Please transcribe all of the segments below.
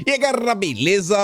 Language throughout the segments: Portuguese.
E aí, galera, beleza?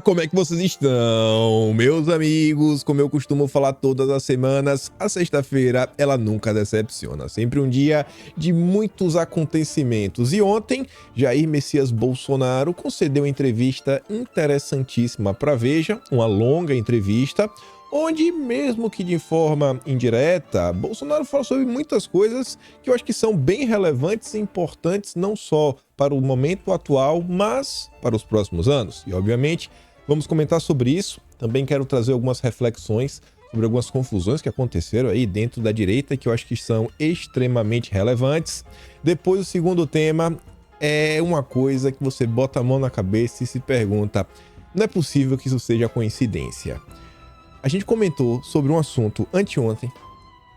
Como é que vocês estão? Meus amigos, como eu costumo falar todas as semanas, a sexta-feira, ela nunca decepciona. Sempre um dia de muitos acontecimentos. E ontem, Jair Messias Bolsonaro concedeu uma entrevista interessantíssima para Veja, uma longa entrevista, onde, mesmo que de forma indireta, Bolsonaro fala sobre muitas coisas que eu acho que são bem relevantes e importantes, não só para o momento atual, mas para os próximos anos. E, obviamente, vamos comentar sobre isso. Também quero trazer algumas reflexões sobre algumas confusões que aconteceram aí dentro da direita, que eu acho que são extremamente relevantes. Depois, o segundo tema é uma coisa que você bota a mão na cabeça e se pergunta: não é possível que isso seja coincidência. A gente comentou sobre um assunto anteontem.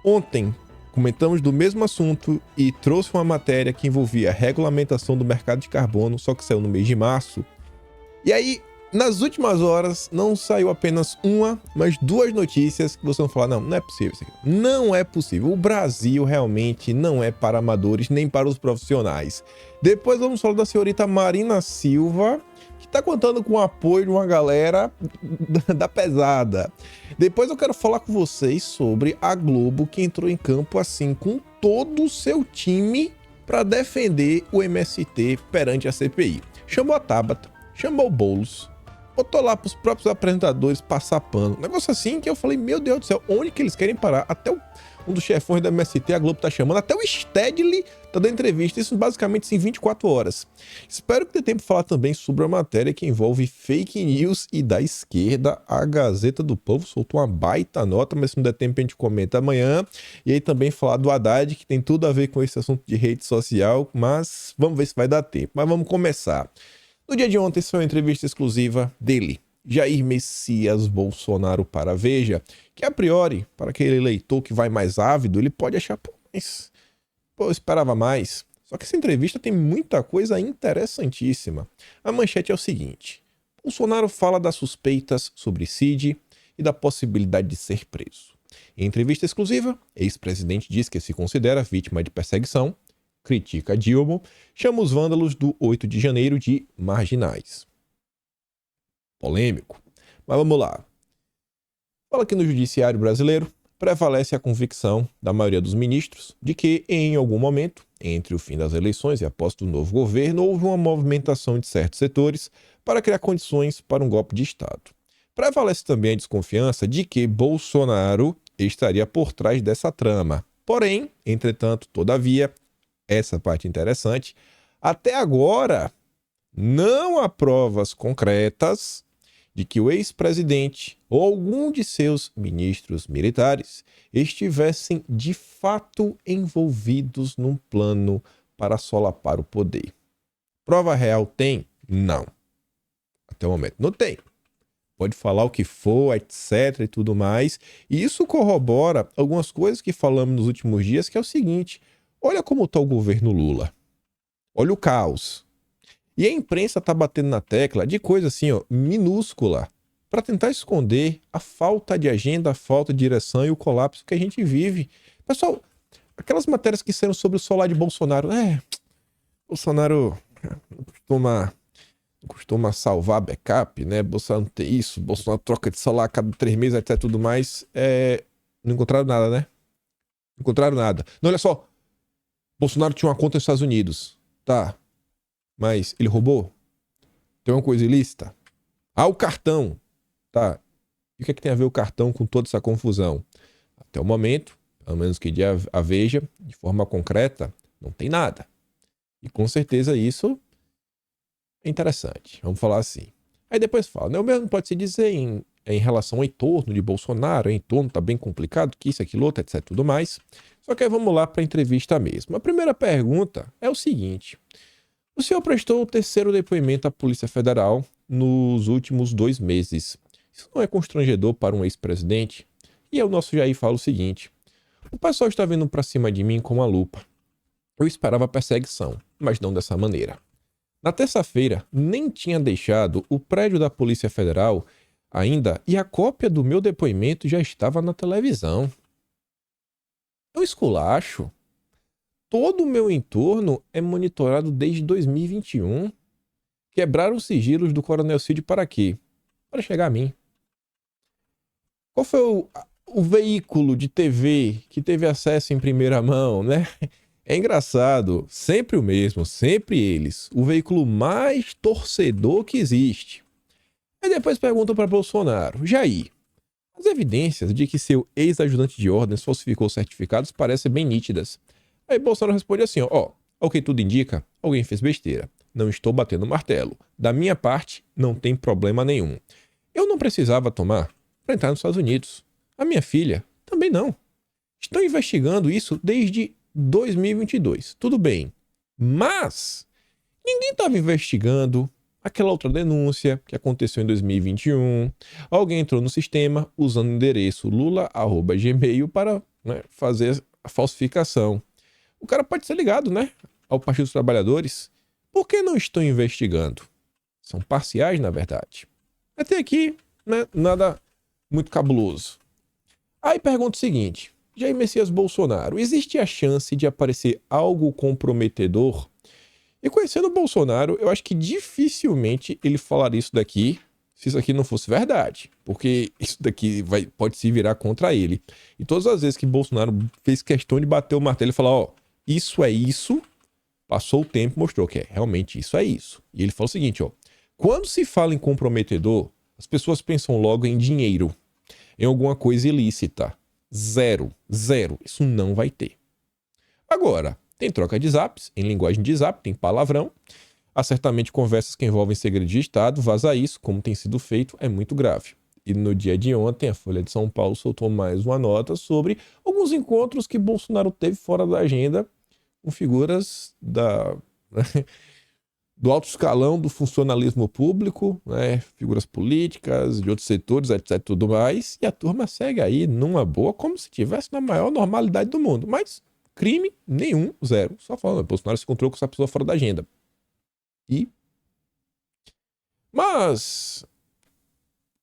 Ontem, comentamos do mesmo assunto e trouxe uma matéria que envolvia a regulamentação do mercado de carbono, só que saiu no mês de março. E aí, nas últimas horas, não saiu apenas uma, mas duas notícias que vocês vão falar: não é possível isso aqui. Não é possível. O Brasil realmente não é para amadores, nem para os profissionais. Depois vamos falar da senhorita Marina Silva, que tá contando com o apoio de uma galera da pesada. Depois eu quero falar com vocês sobre a Globo, que entrou em campo assim com todo o seu time para defender o MST perante a CPI. Chamou a Tabata, chamou o Boulos, botou lá pros próprios apresentadores passar pano. Um negócio assim que eu falei: meu Deus do céu, onde que eles querem parar? Até um dos chefões da MST, a Globo tá chamando, até o Stedley tá dando entrevista, isso basicamente em 24 horas. Espero que dê tempo de falar também sobre a matéria que envolve fake news e da esquerda. A Gazeta do Povo soltou uma baita nota, mas se não der tempo a gente comenta amanhã. E aí também falar do Haddad, que tem tudo a ver com esse assunto de rede social, mas vamos ver se vai dar tempo. Mas vamos começar. No dia de ontem, foi uma entrevista exclusiva dele, Jair Messias Bolsonaro, para a Veja, que a priori, para aquele leitor que vai mais ávido, ele pode achar: pô, mas eu esperava mais. Só que essa entrevista tem muita coisa interessantíssima. A manchete é o seguinte: Bolsonaro fala das suspeitas sobre Cid e da possibilidade de ser preso. Em entrevista exclusiva, ex-presidente diz que se considera vítima de perseguição, critica Dilma, chama os vândalos do 8 de janeiro de marginais. Polêmico. Mas vamos lá. Fala que no judiciário brasileiro prevalece a convicção da maioria dos ministros de que, em algum momento, entre o fim das eleições e a posse do novo governo, houve uma movimentação de certos setores para criar condições para um golpe de Estado. Prevalece também a desconfiança de que Bolsonaro estaria por trás dessa trama. Porém, entretanto, todavia, essa parte interessante, até agora não há provas concretas de que o ex-presidente ou algum de seus ministros militares estivessem de fato envolvidos num plano para solapar o poder. Prova real tem? Não. Até o momento não tem. Pode falar o que for, etc e tudo mais. E isso corrobora algumas coisas que falamos nos últimos dias, que é o seguinte: olha como está o governo Lula. Olha o caos. E a imprensa tá batendo na tecla de coisa assim, ó, minúscula, para tentar esconder a falta de agenda, a falta de direção e o colapso que a gente vive. Pessoal, aquelas matérias que saíram sobre o solar de Bolsonaro, Bolsonaro não costuma salvar backup, né? Bolsonaro não tem isso, Bolsonaro troca de celular a cada 3 meses, até tudo mais. Não encontraram nada, né? Não encontraram nada. Não, olha só, Bolsonaro tinha uma conta nos Estados Unidos, tá? Mas ele roubou? Tem uma coisa ilícita? Ah, o cartão. Tá. E o que é que tem a ver o cartão com toda essa confusão? Até o momento, pelo menos que a Veja, de forma concreta, não tem nada. E com certeza isso é interessante. Vamos falar assim. Aí depois fala, né? O mesmo pode se dizer em relação ao entorno de Bolsonaro. O entorno tá bem complicado, que isso, aquilo, outro, etc, tudo mais. Só que aí vamos lá para a entrevista mesmo. A primeira pergunta é o seguinte: o senhor prestou o terceiro depoimento à Polícia Federal nos últimos 2 meses. Isso não é constrangedor para um ex-presidente? E aí o nosso Jair fala o seguinte: o pessoal está vindo para cima de mim com uma lupa. Eu esperava perseguição, mas não dessa maneira. Na terça-feira, nem tinha deixado o prédio da Polícia Federal ainda e a cópia do meu depoimento já estava na televisão. Eu esculacho. Todo o meu entorno é monitorado desde 2021. Quebraram os sigilos do Coronel Cid para quê? Para chegar a mim. Qual foi o veículo de TV que teve acesso em primeira mão, né? É engraçado, sempre o mesmo, sempre eles. O veículo mais torcedor que existe. Aí depois perguntam para Bolsonaro: Jair, as evidências de que seu ex-ajudante de ordens falsificou certificados parecem bem nítidas. Aí Bolsonaro responde assim: ó, ao que tudo indica, alguém fez besteira. Não estou batendo martelo. Da minha parte, não tem problema nenhum. Eu não precisava tomar para entrar nos Estados Unidos. A minha filha também não. Estão investigando isso desde 2022. Tudo bem. Mas ninguém estava investigando aquela outra denúncia que aconteceu em 2021. Alguém entrou no sistema usando o endereço lula@gmail para, né, fazer a falsificação. O cara pode ser ligado, né, ao Partido dos Trabalhadores. Por que não estão investigando? São parciais, na verdade. Até aqui, né, nada muito cabuloso. Aí pergunta o seguinte: Jair Messias Bolsonaro, existe a chance de aparecer algo comprometedor? E conhecendo o Bolsonaro, eu acho que dificilmente ele falaria isso daqui se isso aqui não fosse verdade. Porque isso daqui pode se virar contra ele. E todas as vezes que Bolsonaro fez questão de bater o martelo e falar: ó, isso é isso, passou o tempo, mostrou que realmente isso é isso. E ele falou o seguinte, ó: quando se fala em comprometedor, as pessoas pensam logo em dinheiro, em alguma coisa ilícita. Zero. Isso não vai ter. Agora, tem troca de zaps, em linguagem de zap, tem palavrão. Há certamente conversas que envolvem segredo de Estado. Vazar isso, como tem sido feito, é muito grave. E no dia de ontem, a Folha de São Paulo soltou mais uma nota sobre alguns encontros que Bolsonaro teve fora da agenda com figuras do alto escalão do funcionalismo público, né, figuras políticas, de outros setores, etc, tudo mais, e a turma segue aí numa boa, como se estivesse na maior normalidade do mundo. Mas crime nenhum, zero. Só falando, Bolsonaro se encontrou com essa pessoa fora da agenda. Mas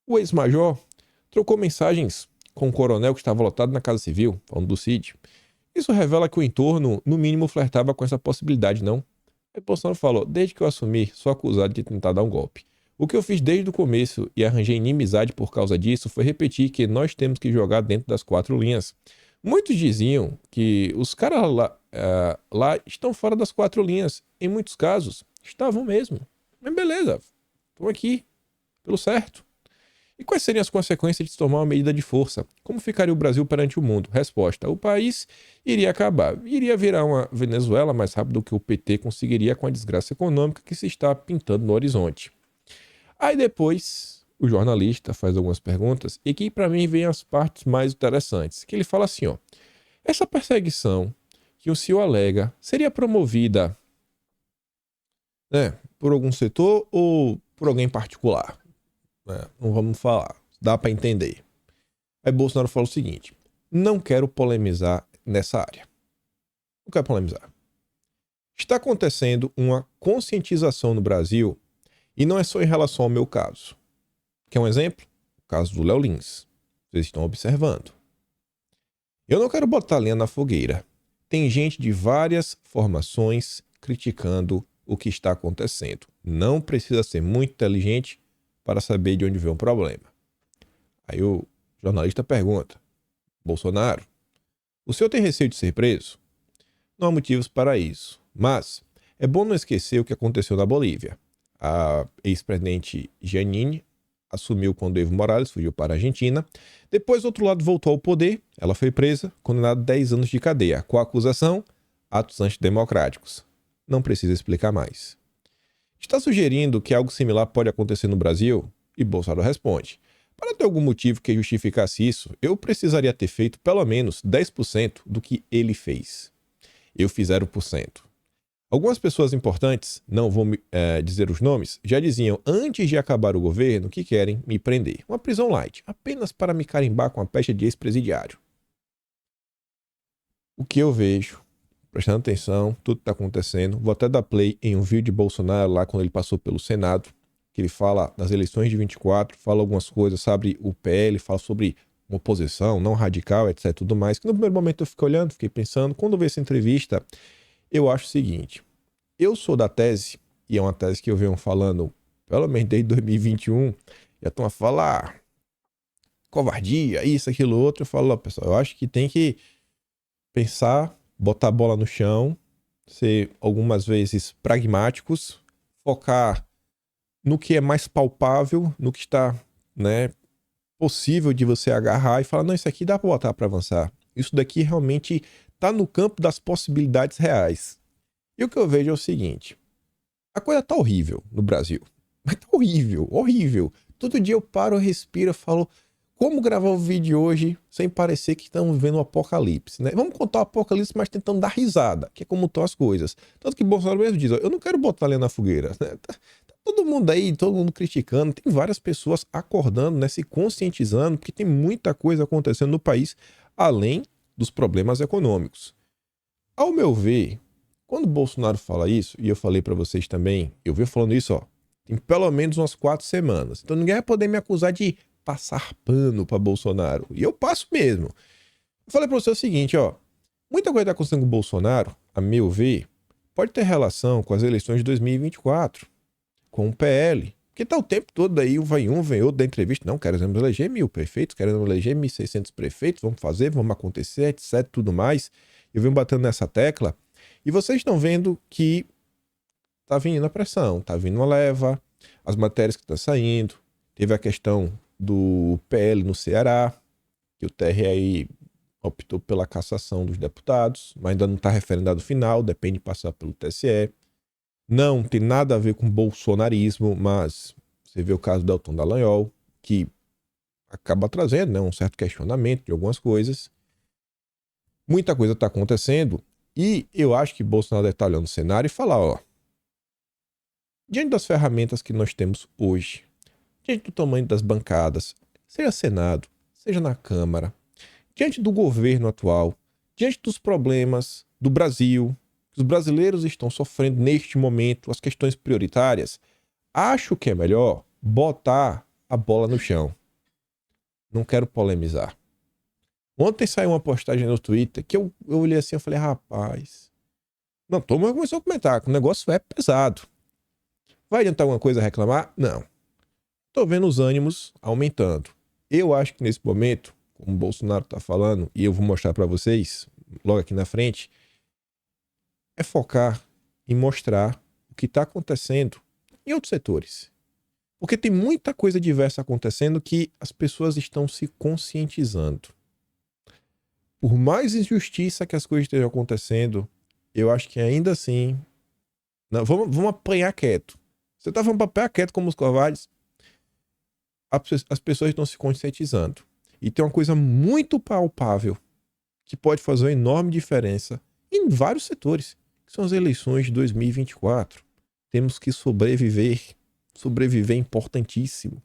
o ex-major trocou mensagens com o coronel que estava lotado na Casa Civil, falando do Cid. Isso revela que o entorno, no mínimo, flertava com essa possibilidade, não? Aí Bolsonaro falou: desde que eu assumi, sou acusado de tentar dar um golpe. O que eu fiz desde o começo e arranjei inimizade por causa disso foi repetir que nós temos que jogar dentro das 4 linhas. Muitos diziam que os caras lá estão fora das 4 linhas. Em muitos casos, estavam mesmo. Mas beleza, estão aqui, pelo certo. E quais seriam as consequências de se tomar uma medida de força? Como ficaria o Brasil perante o mundo? Resposta: o país iria acabar. Iria virar uma Venezuela mais rápido do que o PT conseguiria com a desgraça econômica que se está pintando no horizonte. Aí depois, o jornalista faz algumas perguntas e aqui para mim vem as partes mais interessantes. Que ele fala assim, ó: essa perseguição que o senhor alega seria promovida, né, por algum setor ou por alguém particular? Não vamos falar, dá para entender. Aí Bolsonaro fala o seguinte: não quero polemizar nessa área. Não quero polemizar. Está acontecendo uma conscientização no Brasil e não é só em relação ao meu caso. Quer um exemplo? O caso do Léo Lins. Vocês estão observando. Eu não quero botar lenha na fogueira. Tem gente de várias formações criticando o que está acontecendo. Não precisa ser muito inteligente para saber de onde vem o problema. Aí o jornalista pergunta: Bolsonaro, o senhor tem receio de ser preso? Não há motivos para isso, mas é bom não esquecer o que aconteceu na Bolívia. A ex-presidente Janine assumiu quando Evo Morales fugiu para a Argentina. Depois, o outro lado voltou ao poder. Ela foi presa, condenada a 10 anos de cadeia, com a acusação: atos antidemocráticos. Não precisa explicar mais. Está sugerindo que algo similar pode acontecer no Brasil? E Bolsonaro responde: para ter algum motivo que justificasse isso, eu precisaria ter feito pelo menos 10% do que ele fez. Eu fiz 0%. Algumas pessoas importantes, não vou dizer os nomes, já diziam antes de acabar o governo que querem me prender. Uma prisão light, apenas para me carimbar com a pecha de ex-presidiário. O que eu vejo, prestando atenção, tudo está acontecendo. Vou até dar play em um vídeo de Bolsonaro lá quando ele passou pelo Senado, que ele fala das eleições de 24, fala algumas coisas sobre o PL, fala sobre uma oposição não radical, etc, tudo mais. Que no primeiro momento eu fiquei olhando, fiquei pensando. Quando eu vi essa entrevista, eu acho o seguinte: eu sou da tese e é uma tese que eu venho falando pelo menos desde 2021, já estão a falar covardia, isso, aquilo, outro. Eu falo, ó, pessoal, eu acho que tem que pensar, botar a bola no chão, ser algumas vezes pragmáticos, focar no que é mais palpável, no que está, né, possível de você agarrar e falar, não, isso aqui dá para botar para avançar. Isso daqui realmente está no campo das possibilidades reais. E o que eu vejo é o seguinte, a coisa tá horrível no Brasil. Mas tá horrível, horrível. Todo dia eu paro, eu respiro, eu falo, como gravar o vídeo hoje sem parecer que estamos vendo um apocalipse, né? Vamos contar o apocalipse, mas tentando dar risada, que é como estão as coisas. Tanto que Bolsonaro mesmo diz, ó, eu não quero botar lenha na fogueira, né? Tá todo mundo aí, todo mundo criticando, tem várias pessoas acordando, né, se conscientizando, porque tem muita coisa acontecendo no país, além dos problemas econômicos. Ao meu ver, quando o Bolsonaro fala isso, e eu falei pra vocês também, eu venho falando isso, ó, tem pelo menos umas 4 semanas. Então ninguém vai poder me acusar de passar pano pra Bolsonaro. E eu passo mesmo. Eu falei pra você o seguinte, ó, muita coisa que tá acontecendo com o Bolsonaro, a meu ver, pode ter relação com as eleições de 2024, com o PL. Porque tá o tempo todo aí, vai um, vem outro da entrevista. Não, queremos eleger 1.000 prefeitos, queremos eleger 1.600 prefeitos, vamos fazer, vamos acontecer, etc, tudo mais. Eu venho batendo nessa tecla. E vocês estão vendo que tá vindo a pressão, tá vindo uma leva, as matérias que estão saindo. Teve a questão do PL no Ceará, que o TRE optou pela cassação dos deputados, mas ainda não está referendado final, depende de passar pelo TSE. Não tem nada a ver com bolsonarismo, mas você vê o caso do Deltan Dallagnol, que acaba trazendo, né, um certo questionamento de algumas coisas. Muita coisa está acontecendo e eu acho que Bolsonaro deve estar olhando o cenário e falar, ó, diante das ferramentas que nós temos hoje, diante do tamanho das bancadas, seja Senado, seja na Câmara, diante do governo atual, diante dos problemas do Brasil, que os brasileiros estão sofrendo neste momento, as questões prioritárias, acho que é melhor botar a bola no chão. Não quero polemizar. Ontem saiu uma postagem no Twitter que eu olhei assim e falei, rapaz... Não, todo mundo começou a comentar que o negócio é pesado. Vai adiantar alguma coisa a reclamar? Não. Tô vendo os ânimos aumentando. Eu acho que nesse momento, como o Bolsonaro tá falando, e eu vou mostrar para vocês, logo aqui na frente, é focar em mostrar o que está acontecendo em outros setores. Porque tem muita coisa diversa acontecendo que as pessoas estão se conscientizando. Por mais injustiça que as coisas estejam acontecendo, eu acho que ainda assim... Não, vamos apanhar quieto. Você tá falando para apanhar quieto como os covardes? As pessoas estão se conscientizando. E tem uma coisa muito palpável que pode fazer uma enorme diferença em vários setores, que são as eleições de 2024. Temos que sobreviver. Sobreviver é importantíssimo.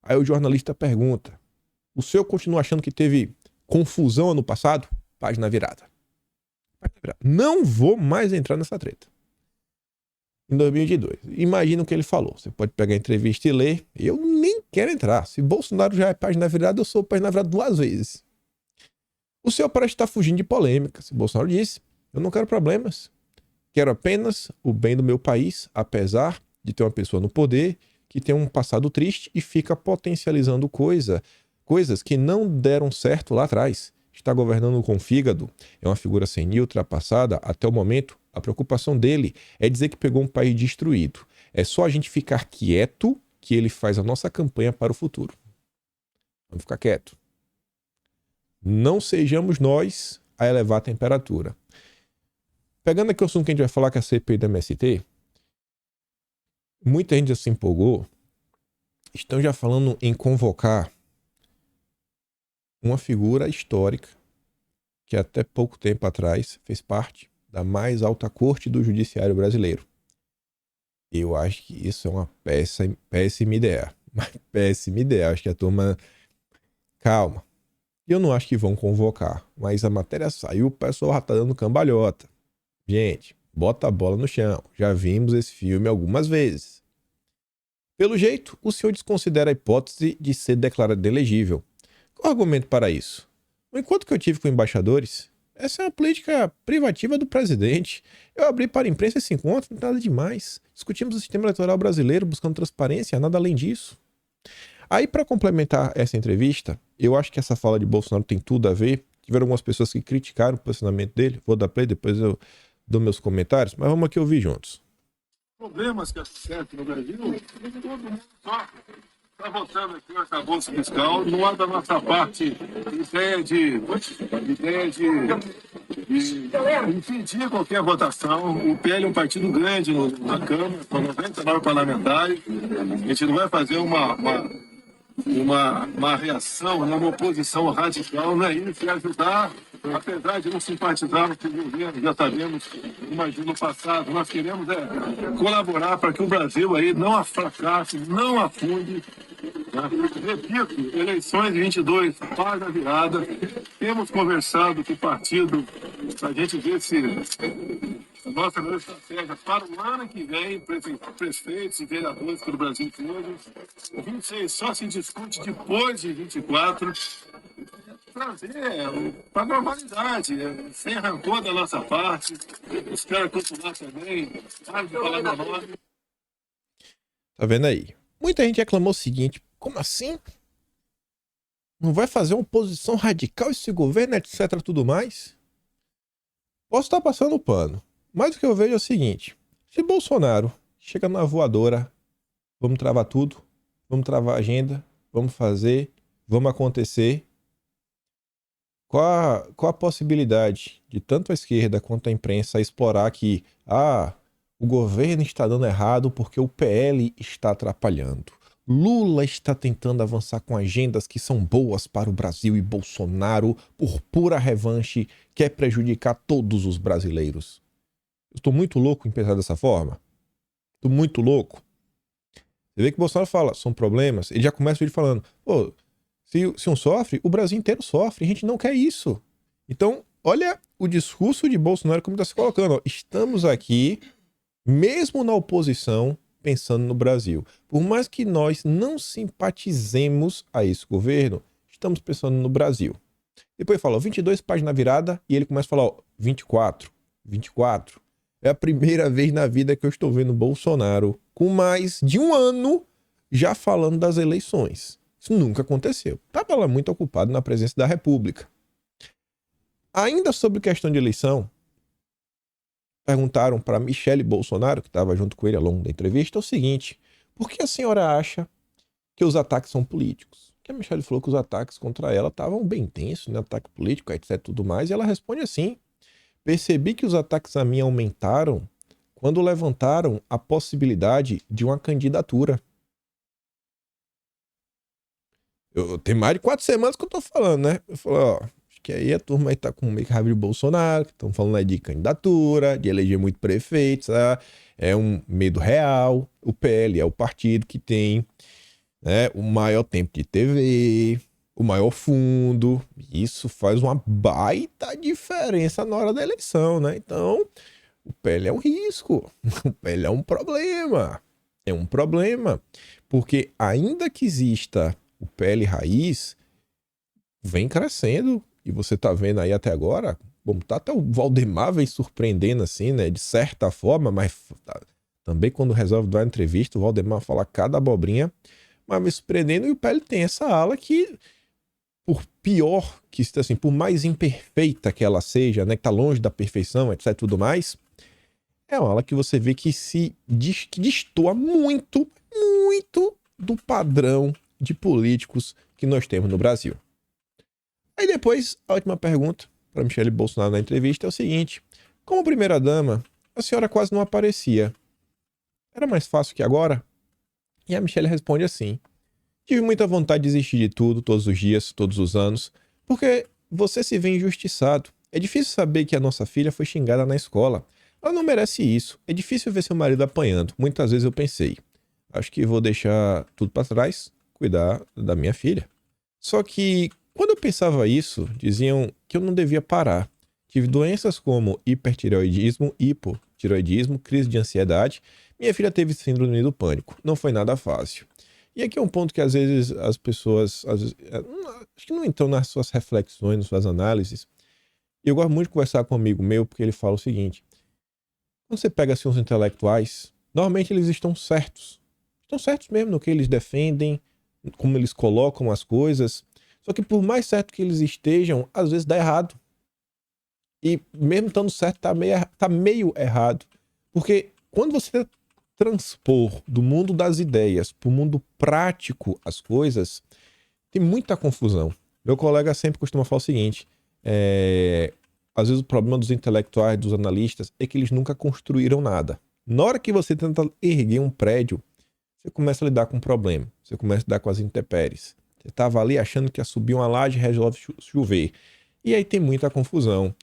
Aí o jornalista pergunta, o senhor continua achando que teve confusão ano passado? Página virada. Não vou mais entrar nessa treta. Em 2022. Imagina o que ele falou. Você pode pegar a entrevista e ler. Eu nem quero entrar. Se Bolsonaro já é página virada, eu sou página virada 2 vezes. O senhor parece estar fugindo de polêmicas. Bolsonaro disse, eu não quero problemas. Quero apenas o bem do meu país, apesar de ter uma pessoa no poder que tem um passado triste e fica potencializando coisas que não deram certo lá atrás. Está governando com fígado, é uma figura senil, ultrapassada. Até o momento, a preocupação dele é dizer que pegou um país destruído. É só a gente ficar quieto que ele faz a nossa campanha para o futuro. Vamos ficar quieto. Não sejamos nós a elevar a temperatura. Pegando aqui o assunto que a gente vai falar, que é a CPI da MST, muita gente já se empolgou, estão já falando em convocar uma figura histórica que até pouco tempo atrás fez parte da mais alta corte do judiciário brasileiro. Eu acho que isso é uma péssima ideia. Uma péssima ideia. Acho que a turma... Calma. Eu não acho que vão convocar, mas a matéria saiu, o pessoal já tá dando cambalhota. Gente, bota a bola no chão. Já vimos esse filme algumas vezes. Pelo jeito, o senhor desconsidera a hipótese de ser declarado inelegível. Qual o argumento para isso? O encontro que eu tive com embaixadores Essa é uma política privativa do presidente. Eu abri para a imprensa esse encontro, não tem nada demais. Discutimos o sistema eleitoral brasileiro, buscando transparência, nada além disso. Aí, para complementar essa entrevista, eu acho que essa fala de Bolsonaro tem tudo a ver. Tiveram algumas pessoas que criticaram o posicionamento dele. Vou dar play, depois eu dou meus comentários, mas vamos aqui ouvir juntos. Problemas que acontecem no Brasil, todo mundo sofre. Está votando aqui o arcabouço fiscal, não há da nossa parte ideia de impedir qualquer votação. O PL é um partido grande na Câmara, com 99 parlamentares. A gente não vai fazer uma reação, né, uma oposição radical, não é isso, é ajudar, apesar de não simpatizarmos com o governo, já sabemos, imagino no passado, nós queremos colaborar para que o Brasil aí não fracasse, não afunde. Né? Repito, eleições de 22, faz a virada. Temos conversado com o partido para a gente ver se a nossa melhor estratégia para o ano que vem, prefeitos e vereadores pelo Brasil todo. 26 só se discute depois de 24. Trazer para a normalidade, sem rancor da nossa parte. Espero continuar também. Para de falar meu nome. Tá vendo aí? Muita gente reclamou o seguinte: como assim? Não vai fazer uma oposição radical esse governo, etc, tudo mais? Posso estar passando o pano, mas o que eu vejo é o seguinte: se Bolsonaro chega na voadora, vamos travar tudo, vamos travar a agenda, vamos fazer, vamos acontecer, qual a possibilidade de tanto a esquerda quanto a imprensa explorar que o governo está dando errado porque o PL está atrapalhando? Lula está tentando avançar com agendas que são boas para o Brasil e Bolsonaro, por pura revanche, quer prejudicar todos os brasileiros. Eu estou muito louco em pensar dessa forma. Estou muito louco. Você vê que o Bolsonaro fala, são problemas. Ele já começa o vídeo falando, pô, se um sofre, o Brasil inteiro sofre. A gente não quer isso. Então, olha o discurso de Bolsonaro como está se colocando. Ó, estamos aqui, mesmo na oposição, pensando no Brasil. Por mais que nós não simpatizemos a esse governo, estamos pensando no Brasil. Depois fala, 22 páginas virada, e ele começa a falar, ó, 24. É a primeira vez na vida que eu estou vendo Bolsonaro com mais de um ano já falando das eleições. Isso nunca aconteceu. Estava lá muito ocupado na presença da República. Ainda sobre questão de eleição, perguntaram para Michele Bolsonaro, que estava junto com ele ao longo da entrevista, o seguinte: por que a senhora acha que os ataques são políticos? Porque a Michele falou que os ataques contra ela estavam bem intensos, né? Ataque político, etc, tudo mais, e ela responde assim: percebi que os ataques a mim aumentaram quando levantaram a possibilidade de uma candidatura. Tem mais de 4 semanas que eu tô falando, né? Eu falo, ó, acho que aí a turma aí tá com meio que raiva de Bolsonaro, que estão falando aí de candidatura, de eleger muito prefeitos, é um medo real. O PL é o partido que tem, né, o maior tempo de TV, o maior fundo. Isso faz uma baita diferença na hora da eleição, né? Então, o PL é um risco, o PL é um problema. É um problema, porque ainda que exista o PL raiz, vem crescendo, e você tá vendo aí até agora, bom, tá até o Valdemar vem surpreendendo assim, né, de certa forma, mas também quando resolve dar uma entrevista, o Valdemar fala cada abobrinha, mas me surpreendendo, e o PL tem essa ala que, por pior que, assim, por mais imperfeita que ela seja, né, que tá longe da perfeição, etc, tudo mais, é uma ala que você vê que que destoa muito do padrão de políticos que nós temos no Brasil. Aí depois, a última pergunta para Michele Bolsonaro na entrevista é o seguinte: como primeira-dama, a senhora quase não aparecia. Era mais fácil que agora? E a Michele responde assim: tive muita vontade de desistir de tudo, todos os dias, todos os anos, porque você se vê injustiçado. É difícil saber que a nossa filha foi xingada na escola. Ela não merece isso. É difícil ver seu marido apanhando. Muitas vezes eu pensei, acho que vou deixar tudo para trás, cuidar da minha filha. Só que, quando eu pensava isso, diziam que eu não devia parar. Tive doenças como hipertireoidismo, hipotireoidismo, crise de ansiedade. Minha filha teve síndrome do pânico. Não foi nada fácil. E aqui é um ponto que às vezes as pessoas, acho que não entram nas suas reflexões, nas suas análises. E eu gosto muito de conversar com um amigo meu, porque ele fala o seguinte: quando você pega assim os intelectuais, normalmente eles estão certos. Estão certos mesmo no que eles defendem, como eles colocam as coisas. Só que por mais certo que eles estejam, às vezes dá errado. E mesmo estando certo, tá meio errado. Porque quando você transpor do mundo das ideias para o mundo prático as coisas, tem muita confusão. Meu colega sempre costuma falar o seguinte: às vezes o problema dos intelectuais, dos analistas, é que eles nunca construíram nada. Na hora que você tenta erguer um prédio, você começa a lidar com um problema. Você começa a lidar com as intempéries. Você estava ali achando que ia subir uma laje e resolve chover. E aí tem muita confusão.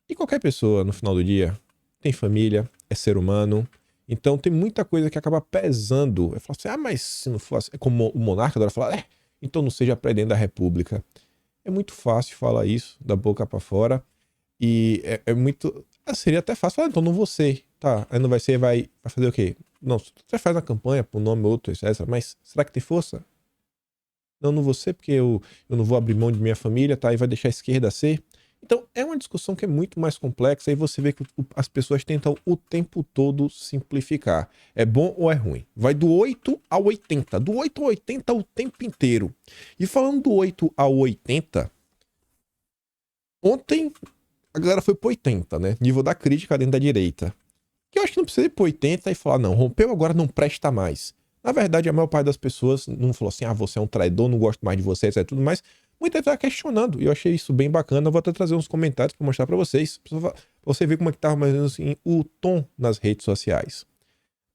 E qualquer pessoa, no final do dia, tem família, é ser humano. Então tem muita coisa que acaba pesando. Eu falo assim, mas se não fosse... É como o monarca adora falar, então não seja presidente da república. É muito fácil falar isso, da boca para fora. E é muito... seria até fácil falar, então não vou ser. Tá, aí não vai ser, vai fazer o quê? Não, você faz uma campanha por um nome, outro, etc. Mas será que tem força? Não vou ser porque eu não vou abrir mão de minha família, tá? E vai deixar a esquerda ser. Então, é uma discussão que é muito mais complexa e você vê que as pessoas tentam o tempo todo simplificar. É bom ou é ruim? Vai do 8 ao 80. Do 8 ao 80 o tempo inteiro. E falando do 8 ao 80, ontem a galera foi pro 80, né? Nível da crítica dentro da direita. Que eu acho que não precisa ir pro 80 e falar, não, rompeu agora não presta mais. Na verdade, a maior parte das pessoas não falou assim, você é um traidor, não gosto mais de você, etc. Tudo mais. Muita gente tá questionando, e eu achei isso bem bacana. Eu vou até trazer uns comentários para mostrar para vocês, pra você ver como é que tava mais ou menos assim o tom nas redes sociais.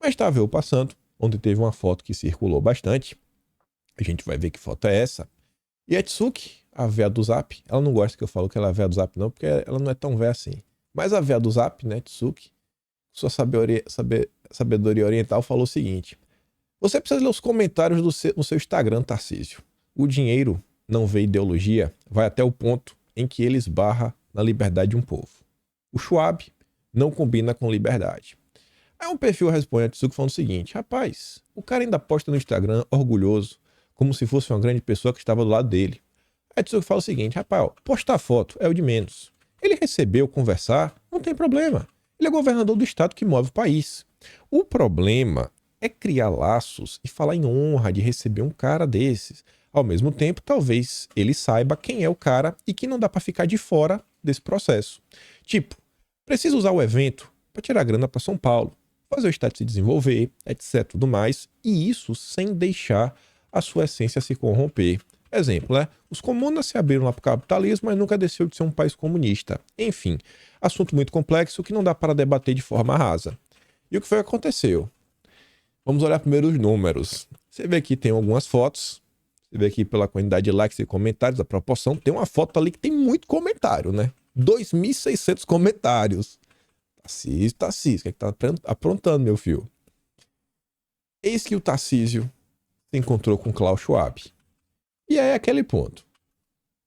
Mas tava eu passando, onde teve uma foto que circulou bastante. A gente vai ver que foto é essa. E a Tsuki, a véia do Zap, ela não gosta que eu falo que ela é a véia do Zap não, porque ela não é tão véia assim. Mas a véia do Zap, né, Tsuki, sua sabedoria oriental, falou o seguinte: você precisa ler os comentários no seu Instagram, Tarcísio. O dinheiro não vê ideologia, vai até o ponto em que ele esbarra na liberdade de um povo. O Schwab não combina com liberdade. Aí um perfil responde a Tsuki falando o seguinte: rapaz, o cara ainda posta no Instagram orgulhoso, como se fosse uma grande pessoa que estava do lado dele. Aí Tsuki fala o seguinte: rapaz, postar foto é o de menos. Ele recebeu, conversar, não tem problema. Ele é governador do estado que move o país. O problema é criar laços e falar em honra de receber um cara desses. Ao mesmo tempo, talvez ele saiba quem é o cara e que não dá para ficar de fora desse processo. Tipo, precisa usar o evento para tirar grana para São Paulo, fazer o estado se desenvolver, etc, tudo mais, e isso sem deixar a sua essência se corromper. Exemplo, né? Os comunas se abriram lá para o capitalismo, mas nunca deixou de ser um país comunista. Enfim, assunto muito complexo que não dá para debater de forma rasa. E o que foi que aconteceu? Vamos olhar primeiro os números. Você vê que tem algumas fotos. Você vê aqui pela quantidade de likes e comentários, a proporção. Tem uma foto ali que tem muito comentário, né? 2.600 comentários. Tarcísio, o que é que tá aprontando, meu filho? Eis que o Tarcísio se encontrou com Klaus Schwab. E aí é aquele ponto.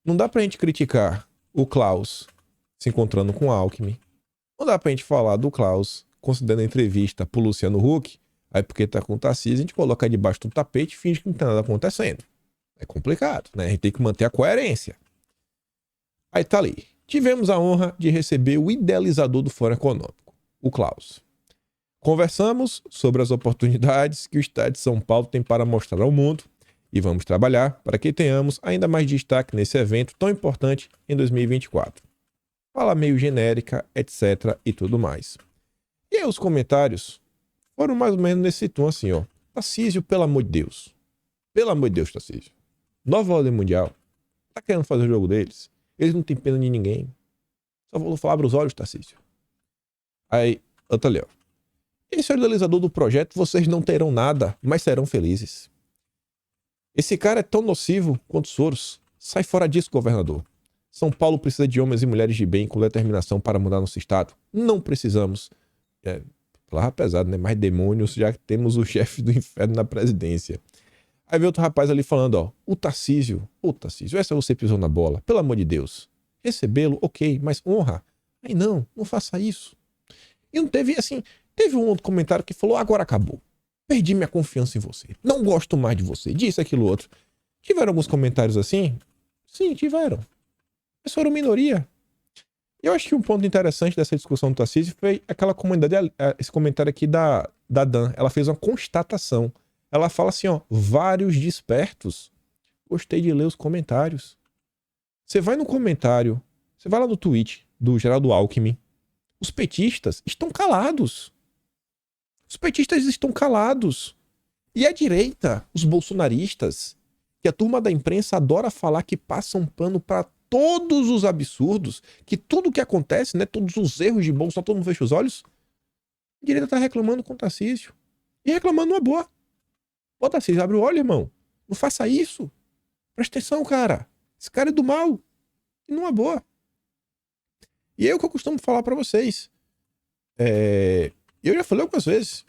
Não dá pra gente criticar o Klaus se encontrando com Alckmin. Não dá pra gente falar do Klaus considerando a entrevista pro Luciano Huck. Aí porque tá com o Tarcísio, a gente coloca debaixo do tapete e finge que não tá nada acontecendo. É complicado, né? A gente tem que manter a coerência. Aí tá ali. Tivemos a honra de receber o idealizador do Fórum Econômico, o Klaus. Conversamos sobre as oportunidades que o Estado de São Paulo tem para mostrar ao mundo e vamos trabalhar para que tenhamos ainda mais destaque nesse evento tão importante em 2024. Fala meio genérica, etc. e tudo mais. E aí os comentários foram mais ou menos nesse tom assim, ó. Tarcísio, pelo amor de Deus. Pelo amor de Deus, Tarcísio. Nova ordem mundial. Tá querendo fazer o jogo deles? Eles não têm pena de ninguém. Só vou falar para os olhos, Tarcísio. Aí, outra ali, ó. Esse é o idealizador do projeto, vocês não terão nada, mas serão felizes. Esse cara é tão nocivo quanto Soros. Sai fora disso, governador. São Paulo precisa de homens e mulheres de bem com determinação para mudar nosso estado. Não precisamos. Palavra pesada, né? Mais demônios, já que temos o chefe do inferno na presidência. Aí vem outro rapaz ali falando, ó. O Tarcísio, essa você pisou na bola. Pelo amor de Deus. Recebê-lo, ok, mas honra. Aí não faça isso. E não teve, assim, teve um outro comentário que falou, agora acabou. Perdi minha confiança em você. Não gosto mais de você. Disse aquilo outro. Tiveram alguns comentários assim? Sim, tiveram. Mas foram minoria. Eu acho que um ponto interessante dessa discussão do Tarcísio foi aquela comunidade, esse comentário aqui da Dan. Ela fez uma constatação. Ela fala assim, ó, vários despertos. Gostei de ler os comentários. Você vai no comentário, você vai lá no tweet do Geraldo Alckmin. Os petistas estão calados. Os petistas estão calados. E a direita, os bolsonaristas, que a turma da imprensa adora falar que passam pano para todos os absurdos, que tudo que acontece, né, todos os erros de Bolsonaro, todo mundo fecha os olhos. A direita tá reclamando com o Tarcísio. E reclamando uma boa. Ô, Tarcísio, abre o olho, irmão. Não faça isso. Presta atenção, cara. Esse cara é do mal. E não é boa. E é o que eu costumo falar pra vocês. Eu já falei algumas vezes.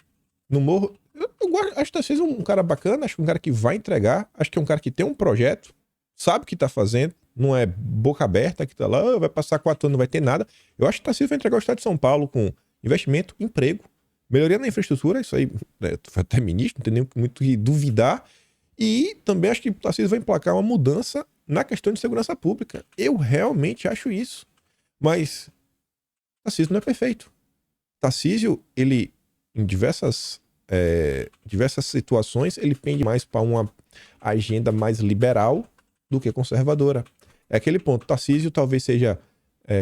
No Morro. Eu acho que Tarcísio é um cara bacana. Acho que é um cara que vai entregar. Acho que é um cara que tem um projeto. Sabe o que tá fazendo. Não é boca aberta que tá lá. Vai passar 4 anos, não vai ter nada. Eu acho que o Tarcísio vai entregar o estado de São Paulo com investimento, emprego, melhoria na infraestrutura. Isso aí, foi até ministro, não tem nem muito que duvidar. E também acho que o Tarcísio vai emplacar uma mudança na questão de segurança pública. Eu realmente acho isso. Mas Tarcísio não é perfeito. Tarcísio, ele, em diversas situações, ele pende mais para uma agenda mais liberal do que conservadora. É aquele ponto. Tarcísio talvez seja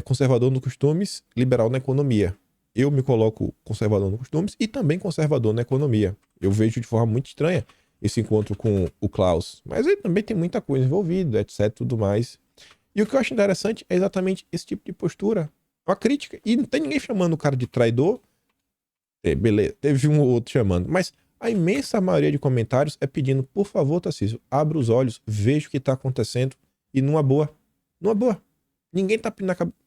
conservador nos costumes, liberal na economia. Eu me coloco conservador nos costumes e também conservador na economia. Eu vejo de forma muito estranha esse encontro com o Klaus. Mas ele também tem muita coisa envolvida, etc, tudo mais. E o que eu acho interessante é exatamente esse tipo de postura. Uma crítica. E não tem ninguém chamando o cara de traidor. Beleza, teve um ou outro chamando. Mas a imensa maioria de comentários é pedindo, por favor, Tarcísio, abra os olhos, veja o que está acontecendo. E numa boa. Numa boa. Ninguém tá na cabeça.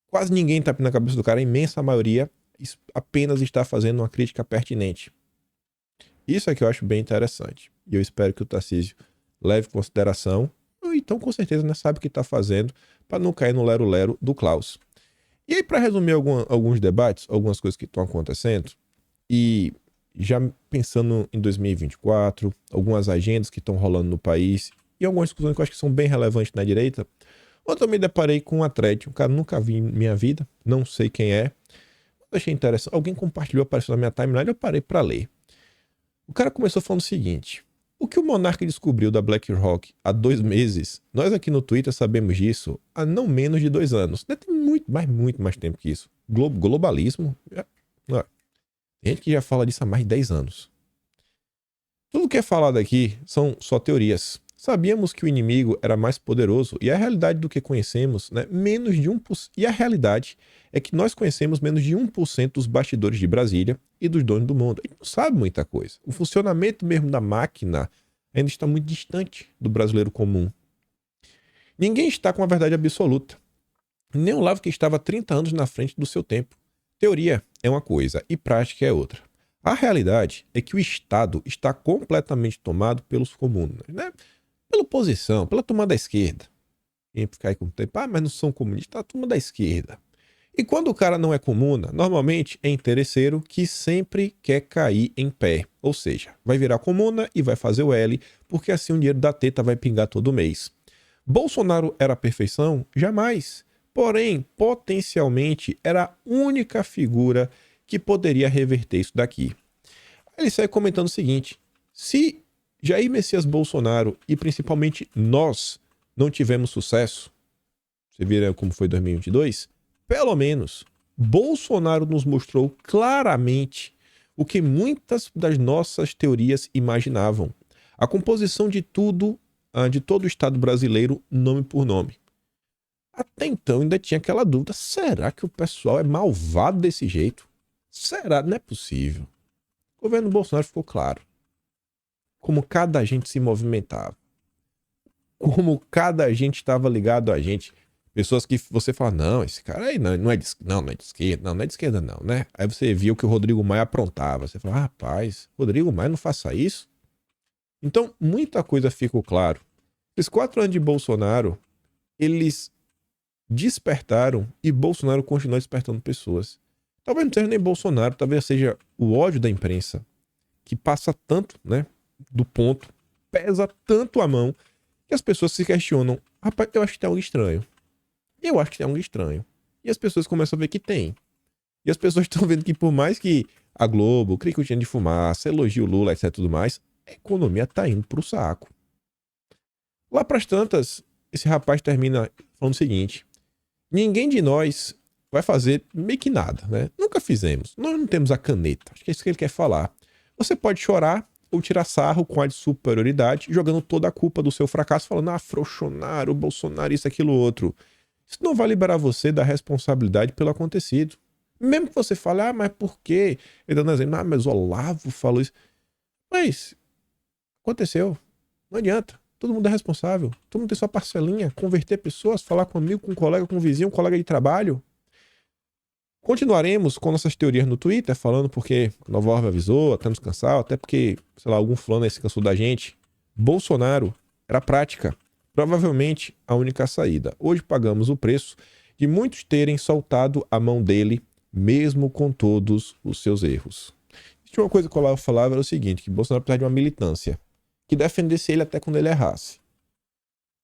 Quase ninguém tá na cabeça do cara. A imensa maioria apenas está fazendo uma crítica pertinente. Isso é que eu acho bem interessante. E eu espero que o Tarcísio leve em consideração. Ou então, com certeza, né, sabe o que está fazendo para não cair no lero-lero do Klaus. E aí, para resumir alguns debates, algumas coisas que estão acontecendo, e já pensando em 2024, algumas agendas que estão rolando no país, e algumas discussões que eu acho que são bem relevantes na direita, ontem eu me deparei com um thread, um cara que nunca vi em minha vida, não sei quem é, mas achei interessante. Alguém compartilhou, apareceu na minha timeline, eu parei para ler. O cara começou falando o seguinte: o que o Monark descobriu da BlackRock há 2 meses, nós aqui no Twitter sabemos disso há não menos de 2 anos. Deve ter muito mais tempo que isso. Globalismo. Tem gente que já fala disso há mais de 10 anos. Tudo que é falado aqui são só teorias. Sabíamos que o inimigo era mais poderoso e a realidade do que conhecemos, né, menos de 1%. E a realidade é que nós conhecemos menos de 1% dos bastidores de Brasília e dos donos do mundo. A gente não sabe muita coisa. O funcionamento mesmo da máquina ainda está muito distante do brasileiro comum. Ninguém está com a verdade absoluta. Nem o Olavo que estava 30 anos na frente do seu tempo. Teoria é uma coisa e prática é outra. A realidade é que o Estado está completamente tomado pelos comuns, né? Pela oposição, pela turma da esquerda. Quem ficar aí com o tempo, mas não são comunistas, a turma da esquerda. E quando o cara não é comuna, normalmente é interesseiro que sempre quer cair em pé. Ou seja, vai virar comuna e vai fazer o L, porque assim o dinheiro da teta vai pingar todo mês. Bolsonaro era a perfeição? Jamais. Porém, potencialmente, era a única figura que poderia reverter isso daqui. Ele sai comentando o seguinte: se Jair Messias Bolsonaro e principalmente nós não tivemos sucesso, você vira como foi 2022, pelo menos Bolsonaro nos mostrou claramente o que muitas das nossas teorias imaginavam. A composição de tudo, de todo o Estado brasileiro, nome por nome. Até então ainda tinha aquela dúvida: será que o pessoal é malvado desse jeito? Será? Não é possível. O governo Bolsonaro ficou claro como cada agente se movimentava, como cada agente estava ligado a gente. Pessoas que você fala, não, esse cara aí não é de esquerda, não é de esquerda não, né? Aí você via o que o Rodrigo Maia aprontava. Você fala, rapaz, Rodrigo Maia não faça isso. Então, muita coisa ficou claro. Esses 4 anos de Bolsonaro, eles despertaram e Bolsonaro continua despertando pessoas. Talvez não seja nem Bolsonaro, talvez seja o ódio da imprensa, que passa tanto, né, do ponto, pesa tanto a mão, que as pessoas se questionam, rapaz, eu acho que tem algo estranho. Eu acho que tem algo estranho. E as pessoas começam a ver que tem. E as pessoas estão vendo que por mais que a Globo crie cortina de fumaça, elogie o Lula, etc, tudo mais, a economia tá indo pro saco. Lá pras tantas, esse rapaz termina falando o seguinte: ninguém de nós vai fazer meio que nada, né? Nunca fizemos. Nós não temos a caneta. Acho que é isso que ele quer falar. Você pode chorar ou tirar sarro com a de superioridade, jogando toda a culpa do seu fracasso, falando, Frouxonar, o Bolsonaro, isso, aquilo, outro. Isso não vai liberar você da responsabilidade pelo acontecido. Mesmo que você fale, mas por quê? Ele dando exemplo, mas o Olavo falou isso. Mas aconteceu. Não adianta. Todo mundo é responsável. Todo mundo tem sua parcelinha. Converter pessoas, falar com um amigo, com um colega, com um vizinho, um colega de trabalho. Continuaremos com nossas teorias no Twitter, falando porque a Nova Ordem avisou, até nos cansar, até porque, sei lá, algum fulano aí se cansou da gente. Bolsonaro era prática. Provavelmente a única saída. Hoje pagamos o preço de muitos terem soltado a mão dele, mesmo com todos os seus erros. Tinha uma coisa que o Olavo falava, era o seguinte, que Bolsonaro precisava de uma militância, que defendesse ele até quando ele errasse.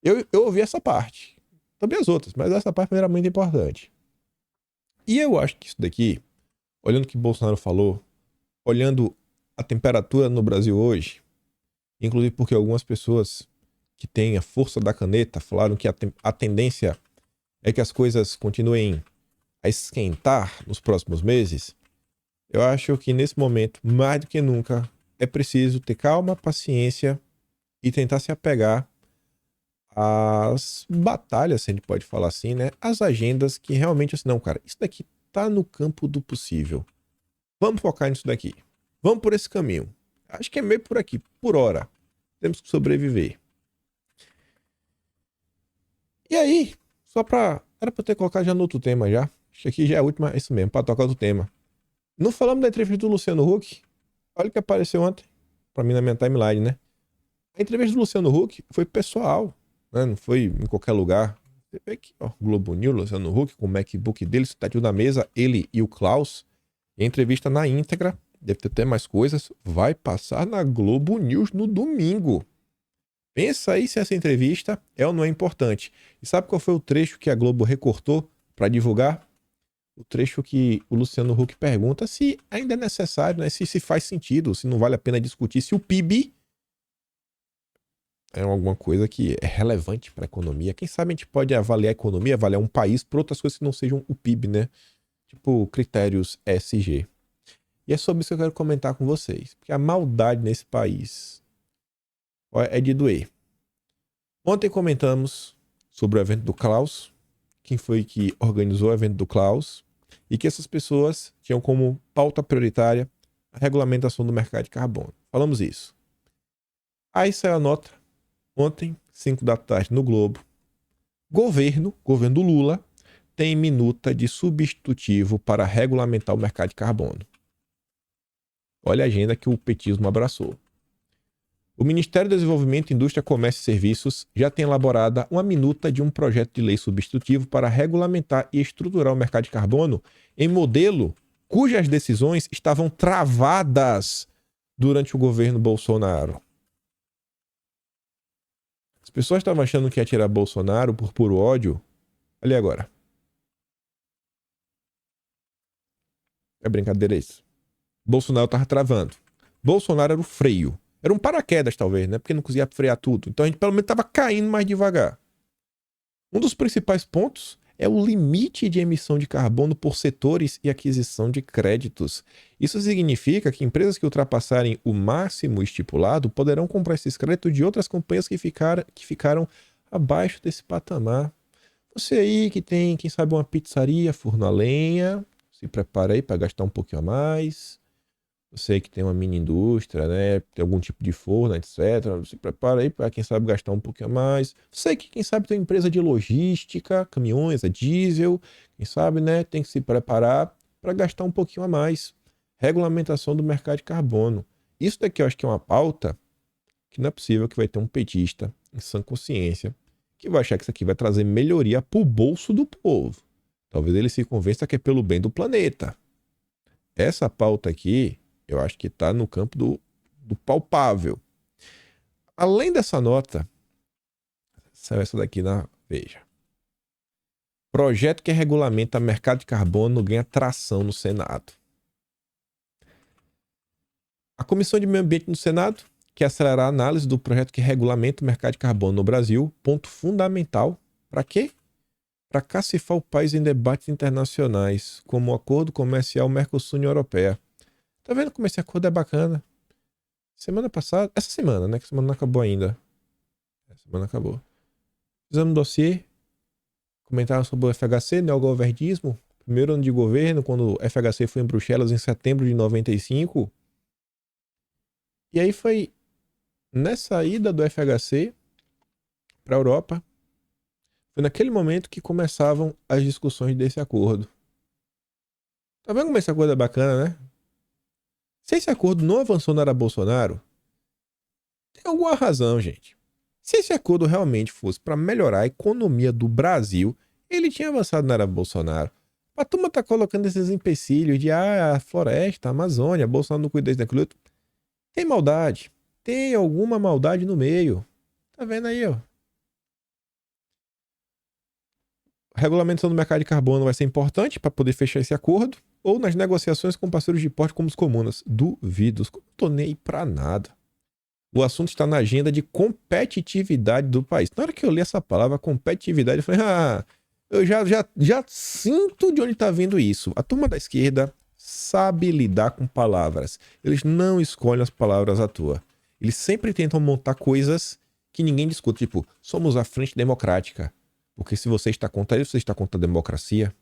Eu ouvi essa parte. Também as outras, mas essa parte era muito importante. E eu acho que isso daqui, olhando o que Bolsonaro falou, olhando a temperatura no Brasil hoje, inclusive porque algumas pessoas que têm a força da caneta falaram que a tendência é que as coisas continuem a esquentar nos próximos meses, eu acho que nesse momento, mais do que nunca, é preciso ter calma, paciência e tentar se apegar às batalhas, se a gente pode falar assim, né? As agendas que realmente, assim, não, cara, isso daqui tá no campo do possível. Vamos focar nisso daqui. Vamos por esse caminho. Acho que é meio por aqui, por hora. Temos que sobreviver. E aí, era pra eu ter colocado já no outro tema já. Acho que aqui já é a última, é isso mesmo, pra tocar outro tema. Não falamos da entrevista do Luciano Huck? Olha o que apareceu ontem, pra mim na minha timeline, né? A entrevista do Luciano Huck foi pessoal, né? Não foi em qualquer lugar. Você vê aqui, ó, Globo News, Luciano Huck, com o MacBook dele, está tudo na mesa, ele e o Klaus. E a entrevista na íntegra, deve ter até mais coisas, vai passar na Globo News no domingo. Pensa aí se essa entrevista é ou não é importante. E sabe qual foi o trecho que a Globo recortou para divulgar? O trecho que o Luciano Huck pergunta se ainda é necessário, né? Se faz sentido, se não vale a pena discutir se o PIB é alguma coisa que é relevante para a economia. Quem sabe a gente pode avaliar a economia, avaliar um país por outras coisas que não sejam o PIB, né? Tipo critérios ESG. E é sobre isso que eu quero comentar com vocês. Porque a maldade nesse país é de doer. Ontem comentamos sobre o evento do Klaus, quem foi que organizou o evento do Klaus, e que essas pessoas tinham como pauta prioritária a regulamentação do mercado de carbono. Falamos isso. Aí saiu a nota, ontem, 5 da tarde, no Globo. Governo do Lula, tem minuta de substitutivo para regulamentar o mercado de carbono. Olha a agenda que o petismo abraçou. O Ministério do Desenvolvimento, Indústria, Comércio e Serviços já tem elaborada uma minuta de um projeto de lei substitutivo para regulamentar e estruturar o mercado de carbono em modelo cujas decisões estavam travadas durante o governo Bolsonaro. As pessoas estavam achando que ia tirar Bolsonaro por puro ódio. Olha agora. É brincadeira isso. Bolsonaro estava travando. Bolsonaro era o freio. Era um paraquedas, talvez, né? Porque não conseguia frear tudo. Então a gente pelo menos estava caindo mais devagar. Um dos principais pontos é o limite de emissão de carbono por setores e aquisição de créditos. Isso significa que empresas que ultrapassarem o máximo estipulado poderão comprar esses créditos de outras companhias que ficaram abaixo desse patamar. Você aí que tem, quem sabe, uma pizzaria, forno a lenha, se prepara aí para gastar um pouquinho a mais. Você que tem uma mini indústria, né? Tem algum tipo de forno, etc. Se prepara aí para, quem sabe, gastar um pouquinho a mais. Você que, quem sabe, tem uma empresa de logística, caminhões, a diesel. Quem sabe, né? Tem que se preparar para gastar um pouquinho a mais. Regulamentação do mercado de carbono. Isso daqui eu acho que é uma pauta que não é possível que vai ter um petista em sã consciência que vai achar que isso aqui vai trazer melhoria para o bolso do povo. Talvez ele se convença que é pelo bem do planeta. Essa pauta aqui, eu acho que está no campo do palpável. Além dessa nota, saiu essa daqui na Veja. Projeto que regulamenta mercado de carbono ganha tração no Senado. A Comissão de Meio Ambiente no Senado quer acelerar a análise do projeto que regulamenta o mercado de carbono no Brasil. Ponto fundamental. Para quê? Para cacifar o país em debates internacionais, como o Acordo Comercial Mercosul-União Europeia. Tá vendo como esse acordo é bacana? Semana passada, essa semana, né? Que a semana não acabou ainda. A semana acabou. Fizemos um dossiê, comentaram sobre o FHC, neogovernismo, primeiro ano de governo, quando o FHC foi em Bruxelas em setembro de 95. E aí foi nessa ida do FHC para a Europa, foi naquele momento que começavam as discussões desse acordo. Tá vendo como esse acordo é bacana, né? Se esse acordo não avançou na era Bolsonaro, tem alguma razão, gente. Se esse acordo realmente fosse para melhorar a economia do Brasil, ele tinha avançado na era Bolsonaro. A turma tá colocando esses empecilhos de a floresta, a Amazônia, Bolsonaro não cuida daquilo outro. Tem maldade. Tem alguma maldade no meio. Tá vendo aí, ó. A regulamentação do mercado de carbono vai ser importante para poder fechar esse acordo, ou nas negociações com parceiros de porte como os comunas. Duvido. Não tô nem aí pra nada. O assunto está na agenda de competitividade do país. Na hora que eu li essa palavra, competitividade, eu falei, eu já sinto de onde está vindo isso. A turma da esquerda sabe lidar com palavras. Eles não escolhem as palavras à toa. Eles sempre tentam montar coisas que ninguém discute. Tipo, somos a frente democrática. Porque se você está contra isso, você está contra a democracia.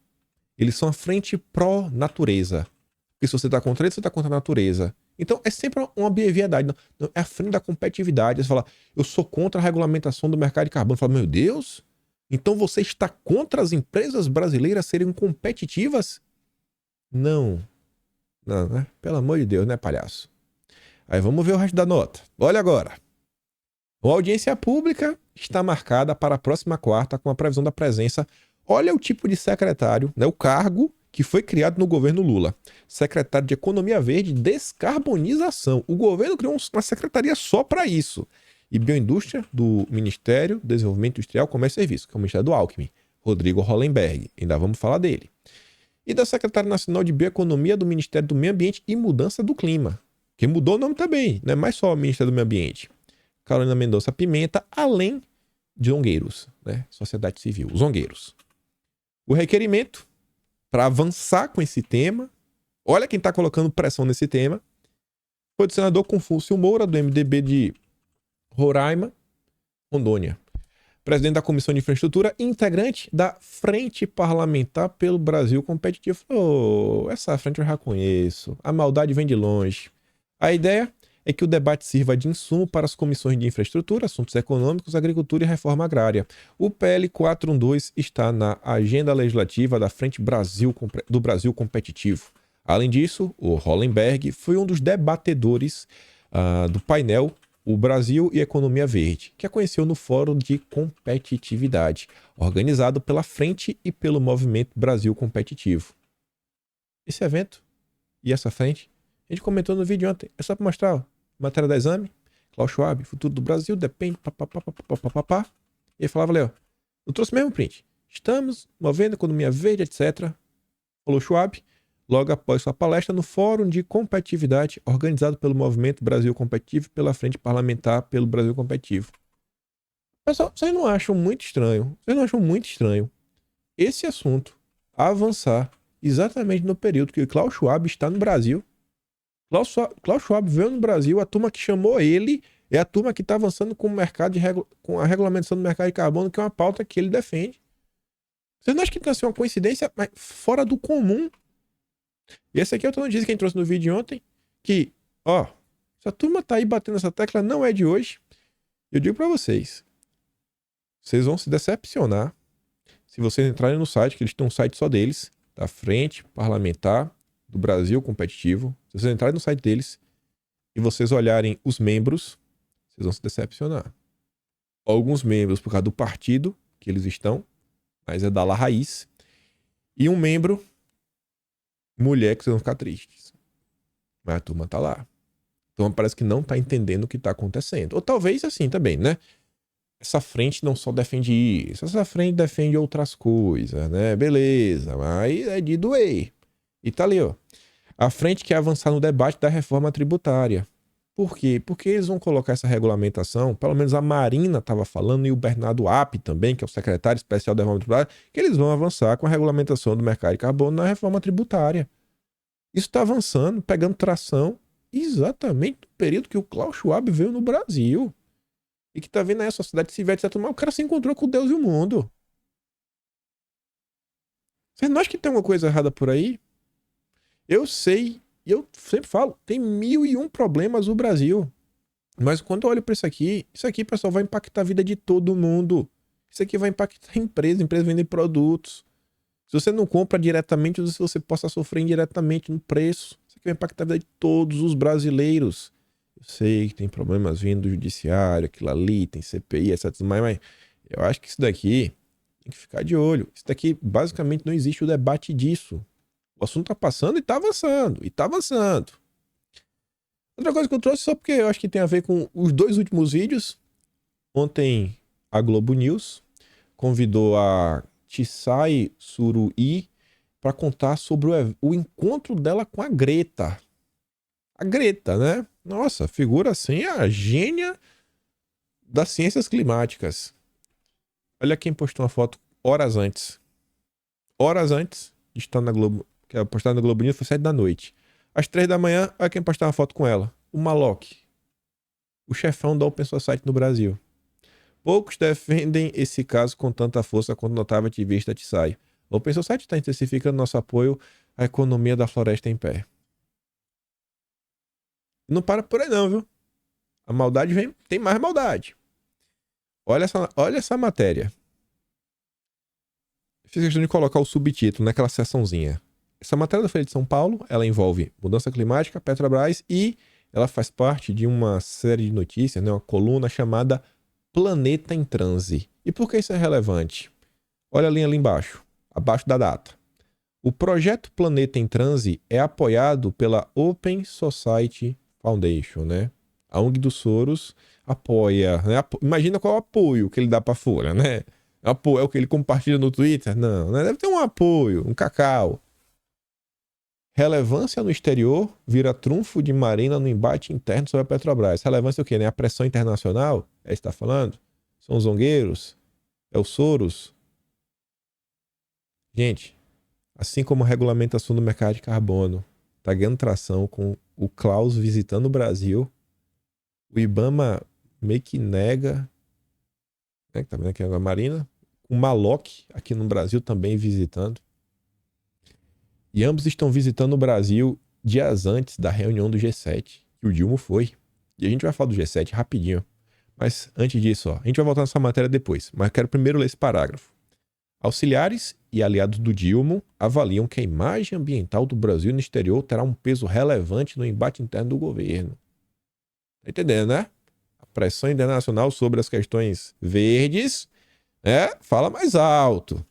Eles são a frente pró-natureza. Porque se você está contra isso, você está contra a natureza. Então, é sempre uma obviedade. Não, é a frente da competitividade. Você fala, eu sou contra a regulamentação do mercado de carbono. Fala, meu Deus, então você está contra as empresas brasileiras serem competitivas? Não, né? Pelo amor de Deus, né, palhaço? Aí vamos ver o resto da nota. Olha agora. A audiência pública está marcada para a próxima quarta com a previsão da presença. Olha o tipo de secretário, né, o cargo que foi criado no governo Lula. Secretário de Economia Verde e Descarbonização. O governo criou uma secretaria só para isso. E Bioindústria do Ministério do Desenvolvimento Industrial, Comércio e Serviços, que é o Ministério do Alckmin. Rodrigo Hollenberg. Ainda vamos falar dele. E da Secretaria Nacional de Bioeconomia do Ministério do Meio Ambiente e Mudança do Clima. Que mudou o nome também, não é mais só o Ministério do Meio Ambiente. Carolina Mendonça Pimenta, além de zongueiros, né? Sociedade Civil, zongueiros. O requerimento para avançar com esse tema, olha quem está colocando pressão nesse tema, foi o senador Confúcio Moura, do MDB de Roraima, Rondônia. Presidente da Comissão de Infraestrutura e integrante da Frente Parlamentar pelo Brasil Competitivo. Essa frente eu já conheço, a maldade vem de longe. A ideia é que o debate sirva de insumo para as comissões de infraestrutura, assuntos econômicos, agricultura e reforma agrária. O PL 412 está na agenda legislativa da Frente do Brasil Competitivo. Além disso, o Hollenberg foi um dos debatedores do painel O Brasil e Economia Verde, que aconteceu no Fórum de Competitividade, organizado pela Frente e pelo Movimento Brasil Competitivo. Esse evento e essa frente, a gente comentou no vídeo ontem, é só para mostrar, ó. Matéria da exame, Klaus Schwab, futuro do Brasil, depende, papapá. E ele falava ali, ó, eu trouxe mesmo print. Estamos movendo economia verde, etc. Falou Schwab, logo após sua palestra no Fórum de Competitividade, organizado pelo Movimento Brasil Competitivo e pela Frente Parlamentar pelo Brasil Competitivo. Pessoal, vocês não acham muito estranho? Vocês não acham muito estranho esse assunto avançar exatamente no período que o Klaus Schwab está no Brasil? Klaus Schwab veio no Brasil, a turma que chamou ele é a turma que está avançando com o mercado com a regulamentação do mercado de carbono, que é uma pauta que ele defende. Vocês não acham que tem assim, uma coincidência mas fora do comum? E essa aqui é outra notícia que a gente trouxe no vídeo de ontem, que, ó, essa turma tá aí batendo essa tecla, não é de hoje. Eu digo para vocês vão se decepcionar se vocês entrarem no site, que eles têm um site só deles, da Frente Parlamentar do Brasil Competitivo. Se vocês entrarem no site deles e vocês olharem os membros, vocês vão se decepcionar. Alguns membros por causa do partido que eles estão, mas é da La Raiz. E um membro, mulher, que vocês vão ficar tristes. Mas a turma tá lá. Então parece que não tá entendendo o que tá acontecendo. Ou talvez assim também, né? essa frente não só defende isso, essa frente defende outras coisas, né? Beleza, mas é de doer. E tá ali, ó. A frente quer avançar no debate da reforma tributária. Por quê? Porque eles vão colocar essa regulamentação, pelo menos a Marina estava falando, e o Bernardo App também, que é o secretário especial da reforma tributária, que eles vão avançar com a regulamentação do mercado de carbono na reforma tributária. Isso está avançando, pegando tração, exatamente no período que o Klaus Schwab veio no Brasil. E que tá vendo aí a sociedade civil, etc. Mas o cara se encontrou com Deus e o mundo. Você não acha que tem alguma coisa errada por aí? Eu sei, e eu sempre falo, tem 1001 problemas no Brasil. Mas quando eu olho para isso aqui, pessoal, vai impactar a vida de todo mundo. Isso aqui vai impactar a empresa vender produtos. Se você não compra diretamente, você possa sofrer indiretamente no preço. Isso aqui vai impactar a vida de todos os brasileiros. Eu sei que tem problemas vindo do judiciário, aquilo ali, tem CPI, etc. Mas eu acho que isso daqui tem que ficar de olho. Isso daqui, basicamente, não existe o debate disso. O assunto tá passando e tá avançando. E tá avançando. Outra coisa que eu trouxe, só porque eu acho que tem a ver com os 2 últimos vídeos. Ontem, a Globo News convidou a Tissai Suruí para contar sobre o encontro dela com a Greta. A Greta, né? Nossa, figura assim a gênia das ciências climáticas. Olha quem postou uma foto horas antes. Horas antes de estar na Globo, que ela postada na Globo News foi 7 da noite. Às 3 da manhã, olha quem postou uma foto com ela. O Malok, o chefão da Open Society no Brasil. Poucos defendem esse caso com tanta força quanto o notável ativista Tsai. A Open Society está intensificando nosso apoio à economia da floresta em pé. Não para por aí não, viu? A maldade vem, tem mais maldade. Olha essa matéria. Fiz questão de colocar o subtítulo naquela seçãozinha. Essa matéria da Folha de São Paulo, ela envolve mudança climática, Petrobras e ela faz parte de uma série de notícias, né, uma coluna chamada Planeta em Transe. E por que isso é relevante? Olha a linha ali embaixo, abaixo da data. O projeto Planeta em Transe é apoiado pela Open Society Foundation, né? A ONG do Soros apoia, né? Imagina qual é o apoio que ele dá para a Folha, né? Apoio é o que ele compartilha no Twitter? Não, né? Deve ter um apoio, um cacau. Relevância no exterior vira trunfo de Marina no embate interno sobre a Petrobras. Relevância é o quê, né? A pressão internacional? É isso que está falando? São os zongueiros? É o Soros? Gente, assim como a regulamentação do mercado de carbono está ganhando tração com o Klaus visitando o Brasil, o Ibama meio que nega, né? Que tá vendo aqui a Marina, o Malok aqui no Brasil também visitando. E ambos estão visitando o Brasil dias antes da reunião do G7, que o Dilma foi. E a gente vai falar do G7 rapidinho. Mas antes disso, ó, a gente vai voltar nessa matéria depois. Mas quero primeiro ler esse parágrafo. Auxiliares e aliados do Dilma avaliam que a imagem ambiental do Brasil no exterior terá um peso relevante no embate interno do governo. Tá entendendo, né? A pressão internacional sobre as questões verdes, né, fala mais alto.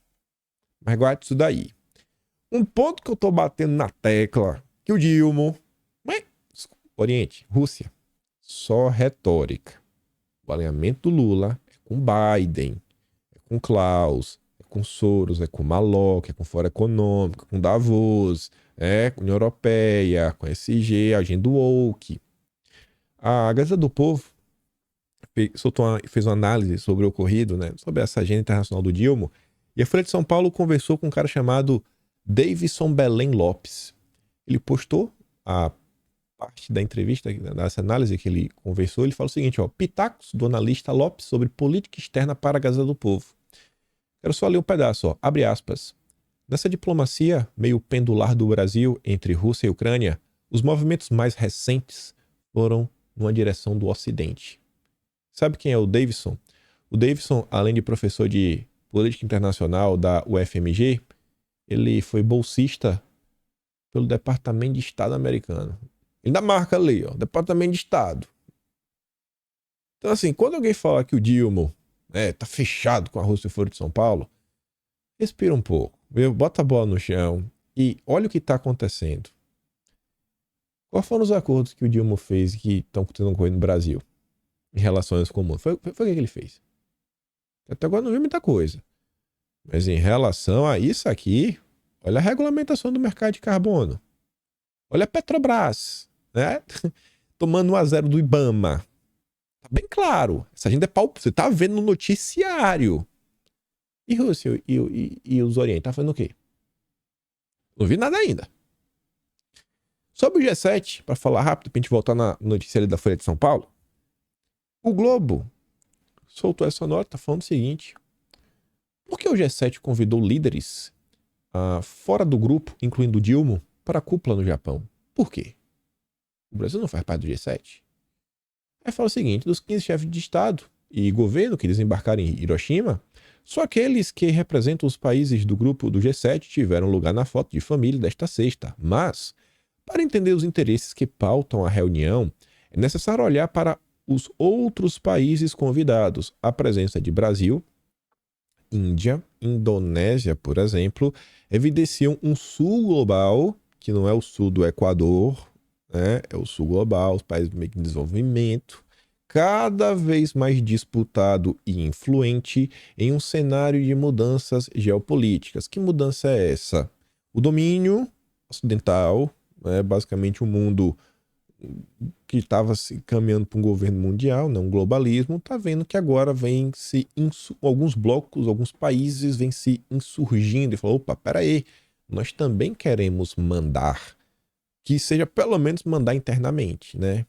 Mas guarde isso daí. Um ponto que eu tô batendo na tecla, que o Dilma, Oriente, Rússia, só retórica. O alinhamento do Lula é com Biden, é com Klaus, é com Soros, é com Malok, é com Fórum Econômico, com Davos, é com União Europeia, com SG, agenda woke. A Gazeta do Povo fez uma análise sobre o ocorrido, né, sobre essa agenda internacional do Dilma, e a Folha de São Paulo conversou com um cara chamado Davidson Belém Lopes. Ele postou a parte da entrevista, dessa análise que ele conversou. Ele fala o seguinte, ó, pitacos do analista Lopes sobre política externa para a Gazeta do Povo. Quero só ler um pedaço, ó, abre aspas. Nessa diplomacia meio pendular do Brasil entre Rússia e Ucrânia, os movimentos mais recentes foram numa direção do Ocidente. Sabe quem é o Davidson? O Davidson, além de professor de política internacional da UFMG, ele foi bolsista pelo Departamento de Estado americano. Ainda marca ali, ó, Departamento de Estado. Então, assim, quando alguém fala que o Dilma tá fechado com a Rússia e o Foro de São Paulo, respira um pouco, viu? Bota a bola no chão e olha o que está acontecendo. Quais foram os acordos que o Dilma fez que estão acontecendo no Brasil em relações comuns? Foi o que ele fez. Até agora não vi muita coisa. Mas em relação a isso aqui, olha a regulamentação do mercado de carbono. Olha a Petrobras, né? Tomando 1-0 do Ibama. Tá bem claro. Essa agenda é pau. Você tá vendo no noticiário. E Rússia e os Orientes, tá fazendo o quê? Não vi nada ainda. Sobre o G7, para falar rápido, pra gente voltar na notícia ali da Folha de São Paulo, o Globo soltou essa nota falando o seguinte: por que o G7 convidou líderes fora do grupo, incluindo Dilma, para a cúpula no Japão? Por quê? O Brasil não faz parte do G7. Aí fala o seguinte: dos 15 chefes de Estado e governo que desembarcaram em Hiroshima, só aqueles que representam os países do grupo do G7 tiveram lugar na foto de família desta sexta. Mas, para entender os interesses que pautam a reunião, é necessário olhar para os outros países convidados. A presença de Brasil, Índia, Indonésia, por exemplo, evidenciam um sul global, que não é o sul do Equador, né? É o sul global, os países meio que em desenvolvimento, cada vez mais disputado e influente em um cenário de mudanças geopolíticas. Que mudança é essa? O domínio ocidental, né? Basicamente um mundo que estava se caminhando para um governo mundial, né? Um globalismo, está vendo que agora vem se alguns blocos, alguns países vêm se insurgindo e falou: opa, peraí, nós também queremos mandar, que seja pelo menos mandar internamente, né?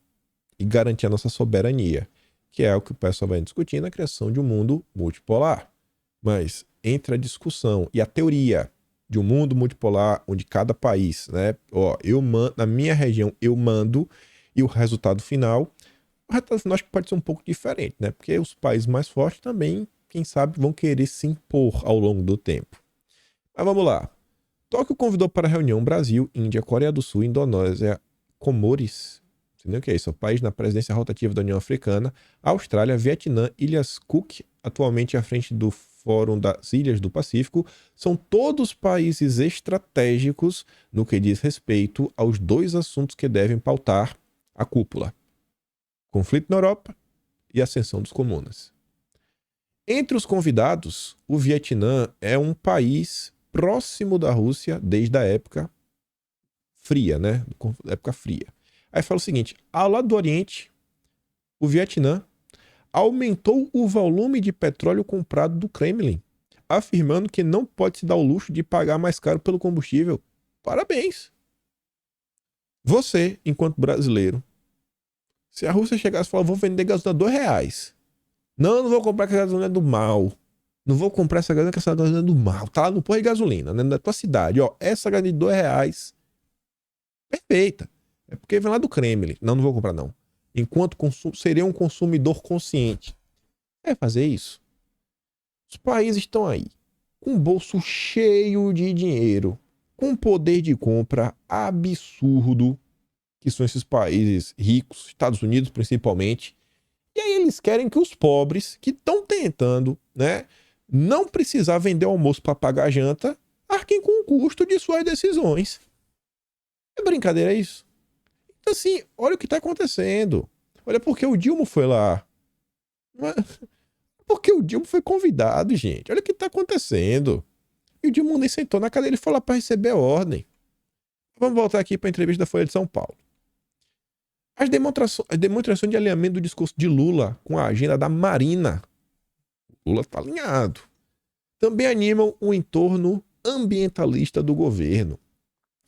E garantir a nossa soberania, que é o que o pessoal vai discutir na criação de um mundo multipolar. Mas entre a discussão e a teoria de um mundo multipolar, onde cada país, né? Ó, eu mando, na minha região eu mando, e o resultado final acho que pode ser um pouco diferente, né? Porque os países mais fortes também, quem sabe, vão querer se impor ao longo do tempo. Mas vamos lá. Tóquio convidou para a reunião Brasil, Índia, Coreia do Sul, Indonésia, Comores, entendeu o que é isso? É o país na presidência rotativa da União Africana, Austrália, Vietnã, Ilhas Cook, atualmente à frente do Fórum das Ilhas do Pacífico, são todos países estratégicos no que diz respeito aos dois assuntos que devem pautar a cúpula: conflito na Europa e ascensão dos comunas. Entre os convidados, o Vietnã é um país próximo da Rússia desde a época fria, né? Época fria. Aí fala o seguinte: ao lado do Oriente, o Vietnã aumentou o volume de petróleo comprado do Kremlin, afirmando que não pode se dar o luxo de pagar mais caro pelo combustível. Parabéns! Você, enquanto brasileiro, se a Rússia chegasse e falasse: vou vender gasolina R$2. Não vou comprar essa gasolina do mal. Não vou comprar essa gasolina do mal. Tá lá no posto de gasolina, né? Na tua cidade. Ó, essa gasolina de R$2, perfeita. É porque vem lá do Kremlin. Não vou comprar, não. Enquanto seria um consumidor consciente. É fazer isso. Os países estão aí, com o bolso cheio de dinheiro, com poder de compra absurdo, que são esses países ricos, Estados Unidos principalmente. E aí eles querem que os pobres, que estão tentando, né, não precisar vender almoço para pagar a janta, arquem com o custo de suas decisões. É brincadeira isso? Então, assim, olha o que está acontecendo. Olha porque o Dilma foi lá. Porque o Dilma foi convidado, gente. Olha o que está acontecendo. E o Dilma nem sentou na cadeira e foi lá para receber a ordem. Vamos voltar aqui para a entrevista da Folha de São Paulo. As demonstrações de alinhamento do discurso de Lula com a agenda da Marina. Lula está alinhado. Também animam o entorno ambientalista do governo.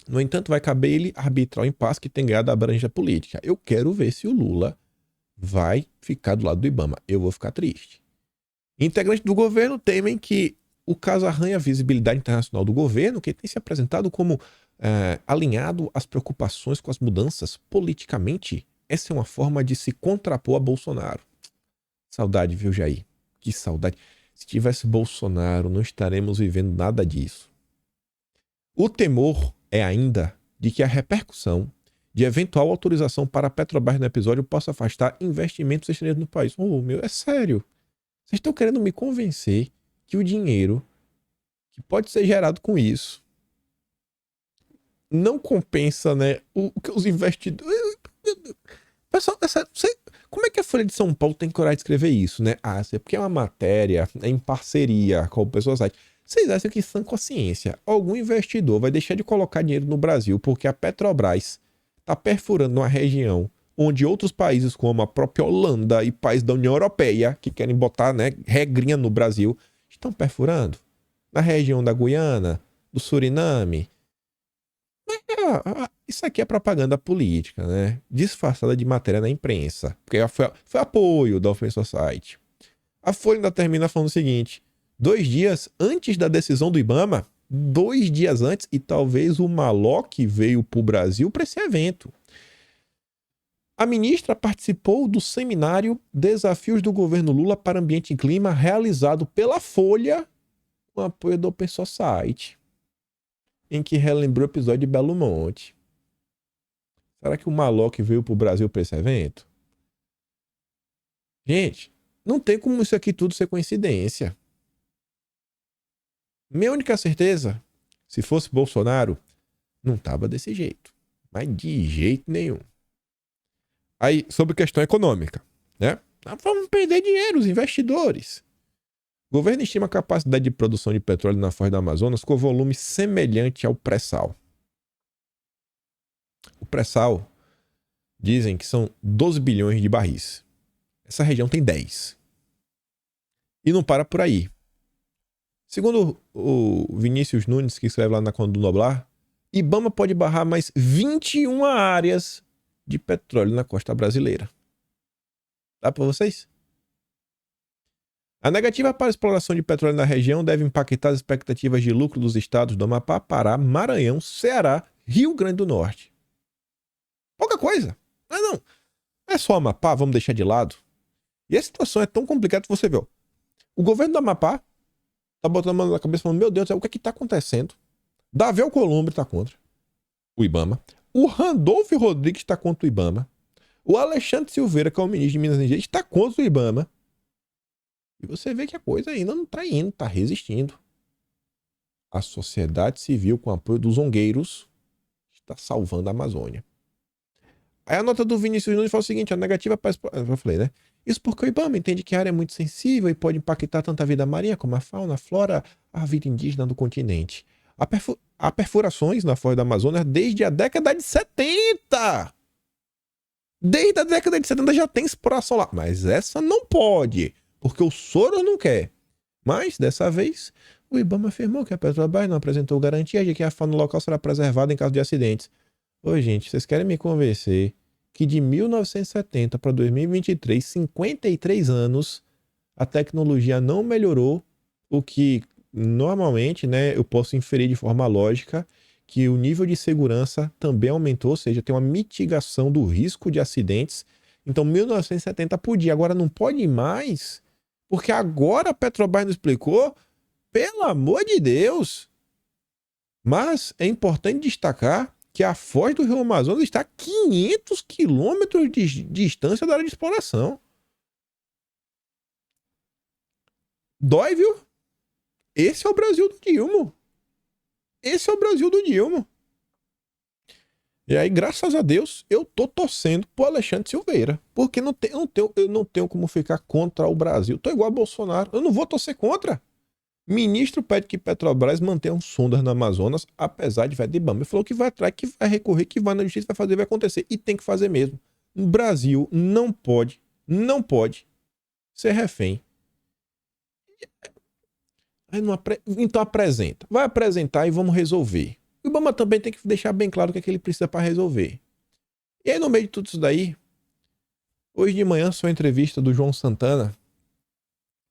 No entanto, vai caber ele arbitrar o impasse que tem ganhado a abrangência política. Eu quero ver se o Lula vai ficar do lado do Ibama. Eu vou ficar triste. Integrantes do governo temem que o caso arranhe a visibilidade internacional do governo, que tem se apresentado como alinhado às preocupações com as mudanças politicamente. Essa é uma forma de se contrapor a Bolsonaro. Saudade, viu, Jair? Que saudade. Se tivesse Bolsonaro, não estaremos vivendo nada disso. O temor é ainda de que a repercussão de eventual autorização para a Petrobras no episódio possa afastar investimentos estrangeiros no país. Meu, é sério. Vocês estão querendo me convencer que o dinheiro que pode ser gerado com isso não compensa, né, os investidores. Pessoal, como é que a Folha de São Paulo tem coragem de escrever isso, né? Ah, isso é porque é uma matéria em parceria com o pessoal do site. Vocês acham que, sã consciência, algum investidor vai deixar de colocar dinheiro no Brasil porque a Petrobras está perfurando uma região onde outros países, como a própria Holanda e países da União Europeia, que querem botar, né, regrinha no Brasil, estão perfurando? Na região da Guiana, do Suriname. Isso aqui é propaganda política, né? Disfarçada de matéria na imprensa. Porque foi apoio da Open Society. A Folha ainda termina falando o seguinte: 2 dias antes da decisão do Ibama, 2 dias antes, e talvez o Malok veio para o Brasil para esse evento. A ministra participou do seminário Desafios do Governo Lula para Ambiente e Clima, realizado pela Folha, com apoio da Open Society, em que relembrou o episódio de Belo Monte. Será que o Malok veio para o Brasil para esse evento? Gente, não tem como isso aqui tudo ser coincidência. Minha única certeza, se fosse Bolsonaro, não tava desse jeito. Mas de jeito nenhum. Aí, sobre questão econômica, né? Vamos perder dinheiro, os investidores. O governo estima a capacidade de produção de petróleo na foz do Amazonas com volume semelhante ao pré-sal. O pré-sal, dizem que são 12 bilhões de barris. Essa região tem 10. E não para por aí. Segundo o Vinícius Nunes, que escreve lá na Conta do Noblar, Ibama pode barrar mais 21 áreas de petróleo na costa brasileira. Dá para vocês? A negativa para a exploração de petróleo na região deve impactar as expectativas de lucro dos estados do Amapá, Pará, Maranhão, Ceará, Rio Grande do Norte. Pouca coisa. Ah, não. É só Amapá, vamos deixar de lado. E a situação é tão complicada que você vê. Ó, o governo do Amapá tá botando a mão na cabeça falando: meu Deus, o que é que tá acontecendo? Davi Alcolumbre tá contra o Ibama. O Randolfo Rodrigues está contra o Ibama. O Alexandre Silveira, que é o ministro de Minas e Energia, está contra o Ibama. E você vê que a coisa ainda não está indo, está resistindo. A sociedade civil, com o apoio dos zongueiros, está salvando a Amazônia. Aí a nota do Vinícius Nunes fala o seguinte: a negativa para... Eu falei, né? Isso porque o Ibama entende que a área é muito sensível e pode impactar tanto a vida marinha como a fauna, a flora, a vida indígena do continente. Há perfurações na foz do Amazonas desde a década de 70. Desde a década de 70 já tem exploração lá. Mas essa não pode, porque o Soros não quer. Mas, dessa vez, o Ibama afirmou que a Petrobras não apresentou garantia de que a fauna local será preservada em caso de acidentes. Ô, gente, vocês querem me convencer que de 1970 para 2023, 53 anos, a tecnologia não melhorou, o que normalmente, né, eu posso inferir de forma lógica que o nível de segurança também aumentou, ou seja, tem uma mitigação do risco de acidentes. Então, 1970 podia, agora não pode mais, porque agora a Petrobras nos explicou, pelo amor de Deus. Mas é importante destacar que a foz do Rio Amazonas está a 500 quilômetros de distância da área de exploração. Dói, viu? Esse é o Brasil do Dilma. Esse é o Brasil do Dilma. E aí, graças a Deus, eu tô torcendo pro Alexandre Silveira. Porque eu não tenho como ficar contra o Brasil. Tô igual a Bolsonaro. Eu não vou torcer contra. Ministro pede que Petrobras mantenha um sondas no Amazonas, apesar de Ibama. Ele falou que vai atrás, que vai recorrer, que vai na justiça, vai fazer, vai acontecer. E tem que fazer mesmo. O Brasil não pode ser refém. Então apresenta. Vai apresentar e vamos resolver. O Ibama também tem que deixar bem claro o que é que ele precisa para resolver. E aí, no meio de tudo isso daí, hoje de manhã, sua entrevista do João Santana,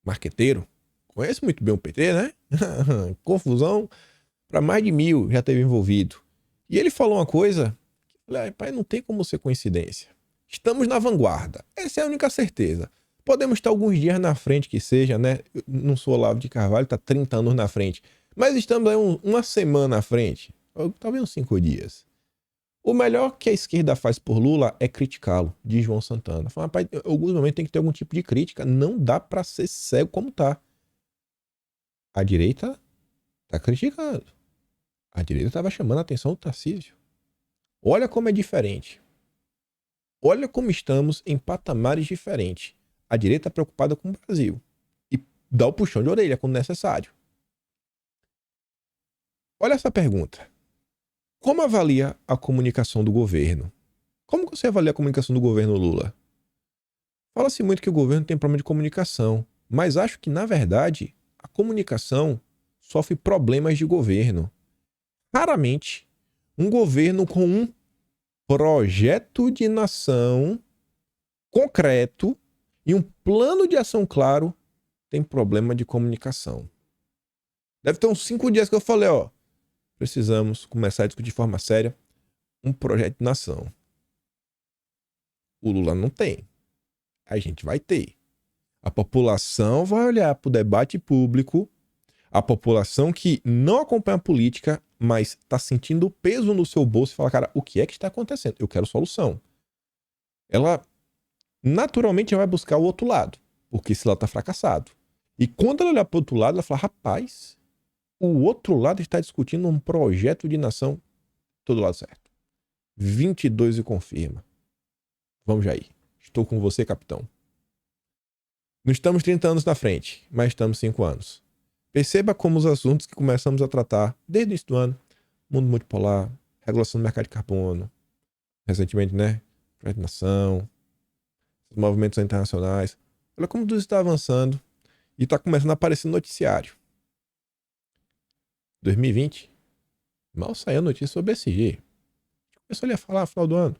marqueteiro, conhece muito bem o PT, né? Confusão para mais de 1.000 já teve envolvido. E ele falou uma coisa que, pai, não tem como ser coincidência. Estamos na vanguarda. Essa é a única certeza. Podemos estar alguns dias na frente que seja, né? Eu não sou Olavo de Carvalho, está 30 anos na frente. Mas estamos aí uma semana na frente. Talvez uns 5 dias. O melhor que a esquerda faz por Lula é criticá-lo, diz João Santana. Fala, rapaz, em alguns momentos tem que ter algum tipo de crítica. Não dá para ser cego como tá. A direita tá criticando. A direita estava chamando a atenção do Tarcísio. Olha como é diferente. Olha como estamos em patamares diferentes. A direita preocupada com o Brasil e dá o puxão de orelha quando necessário. Olha essa pergunta. Como avalia a comunicação do governo? Como você avalia a comunicação do governo Lula? Fala-se muito que o governo tem problema de comunicação, mas acho que, na verdade, a comunicação sofre problemas de governo. Raramente, um governo com um projeto de nação concreto e um plano de ação claro tem problema de comunicação. Deve ter uns 5 dias que eu falei, precisamos começar a discutir de forma séria um projeto de nação. O Lula não tem. A gente vai ter. A população vai olhar para o debate público, a população que não acompanha a política, mas está sentindo o peso no seu bolso e fala, cara, o que é que está acontecendo? Eu quero solução. Ela naturalmente vai buscar o outro lado, porque esse lado está fracassado. E quando ela olhar para o outro lado, ela fala, rapaz, o outro lado está discutindo um projeto de nação, todo lado certo. 22 e confirma. Vamos, Jair. Estou com você, capitão. Não estamos 30 anos na frente, mas estamos 5 anos. Perceba como os assuntos que começamos a tratar desde o início do ano, mundo multipolar, regulação do mercado de carbono, recentemente, né? Projeto de nação, os movimentos internacionais. Olha como tudo está avançando e está começando a aparecer no noticiário. 2020, mal saiu a notícia sobre SG. Começou ali a falar no final do ano.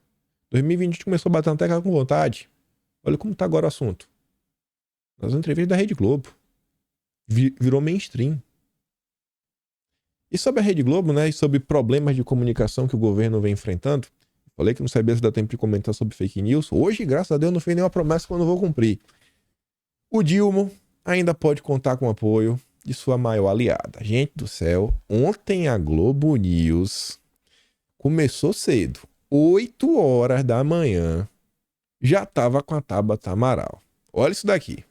2020 a gente começou a bater na tecla com vontade. Olha como está agora o assunto. Nas entrevistas da Rede Globo. Virou mainstream. E sobre a Rede Globo, né? E sobre problemas de comunicação que o governo vem enfrentando. Falei que não sabia se dá tempo de comentar sobre fake news. Hoje, graças a Deus, não fez nenhuma promessa que eu não vou cumprir. O Dilma ainda pode contar com o apoio de sua maior aliada. Gente do céu, ontem a Globo News começou cedo. 8 horas da manhã. Já estava com a Tabata Amaral. Olha isso daqui.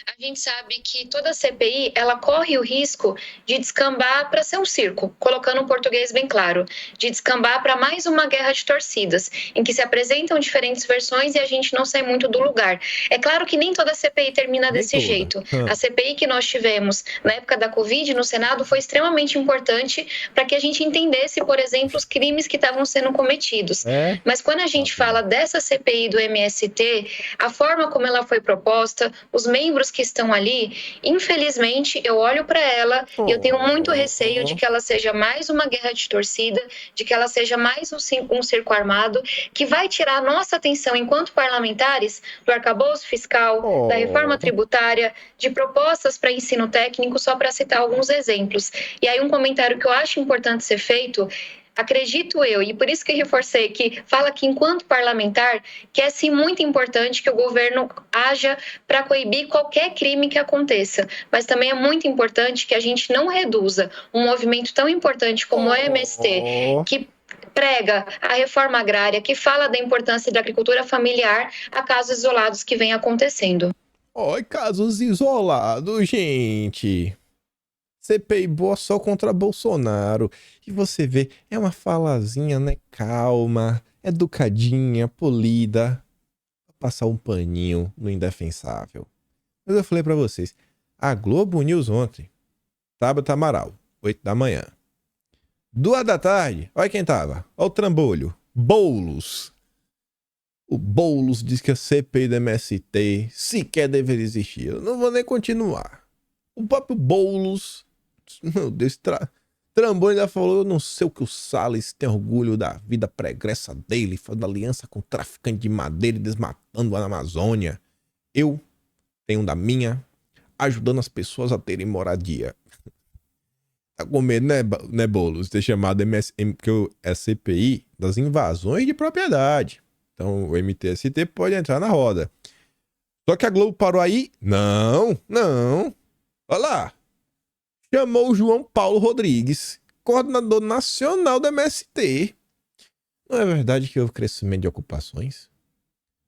A gente sabe que toda CPI, ela corre o risco de descambar para ser um circo, colocando um português bem claro, de descambar para mais uma guerra de torcidas, em que se apresentam diferentes versões e a gente não sai muito do lugar. É claro que nem toda CPI termina desse jeito. A CPI que nós tivemos na época da Covid no Senado foi extremamente importante para que a gente entendesse, por exemplo, os crimes que estavam sendo cometidos. Mas quando a gente fala dessa CPI do MST, a forma como ela foi proposta, os membros que estão ali, infelizmente, eu olho para ela e eu tenho muito receio de que ela seja mais uma guerra de torcida, de que ela seja mais um circo armado, que vai tirar a nossa atenção enquanto parlamentares do arcabouço fiscal, da reforma tributária, de propostas para ensino técnico, só para citar alguns exemplos. E aí um comentário que eu acho importante ser feito, acredito eu, e por isso que reforcei que fala que enquanto parlamentar, que é sim muito importante que o governo haja para coibir qualquer crime que aconteça, mas também é muito importante que a gente não reduza um movimento tão importante como o MST, que prega a reforma agrária, que fala da importância da agricultura familiar, a casos isolados que vem acontecendo. Casos isolados, gente. CPI boa só contra Bolsonaro. E você vê, é uma falazinha, né? Calma, educadinha, polida. Passar um paninho no indefensável. Mas eu falei pra vocês, a Globo News ontem, Tabata Amaral, 8 da manhã. 2 da tarde, olha quem tava. Olha o trambolho. Boulos. O Boulos diz que a CPI do MST sequer deveria existir. Eu não vou nem continuar. O próprio Boulos, meu Deus, Trambolho ainda falou, eu não sei o que o Salles tem orgulho da vida pregressa dele, fazendo aliança com traficante de madeira e desmatando a Amazônia. Eu tenho da minha, ajudando as pessoas a terem moradia. Tá com medo, né, Boulos? Ter chamado MSM, que é CPI das invasões de propriedade. Então o MTST pode entrar na roda. Só que a Globo parou aí? Não. Olha lá. Chamou o João Paulo Rodrigues, coordenador nacional do MST. Não é verdade que houve crescimento de ocupações?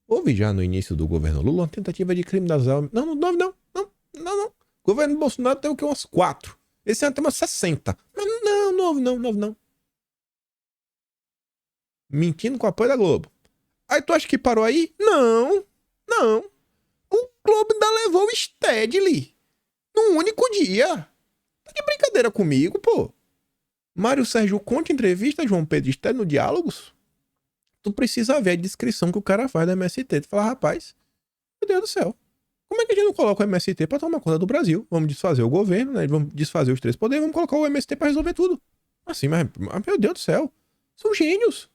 Houve já no início do governo Lula uma tentativa de criminalizar... Não. O governo Bolsonaro tem o que? Umas 4. Esse ano tem umas 60. Mas não houve. Mentindo com o apoio da Globo. Aí tu acha que parou aí? Não, não. O Globo ainda levou o Stedley num único dia. Tá de brincadeira comigo, pô. Mário Sérgio Conte entrevista João Pedro Stedley no Diálogos. Tu precisa ver a descrição que o cara faz da MST. Tu fala, rapaz, meu Deus do céu. Como é que a gente não coloca o MST pra tomar conta do Brasil? Vamos desfazer o governo, né? Vamos desfazer os 3 poderes, vamos colocar o MST pra resolver tudo. Assim, mas meu Deus do céu. São gênios.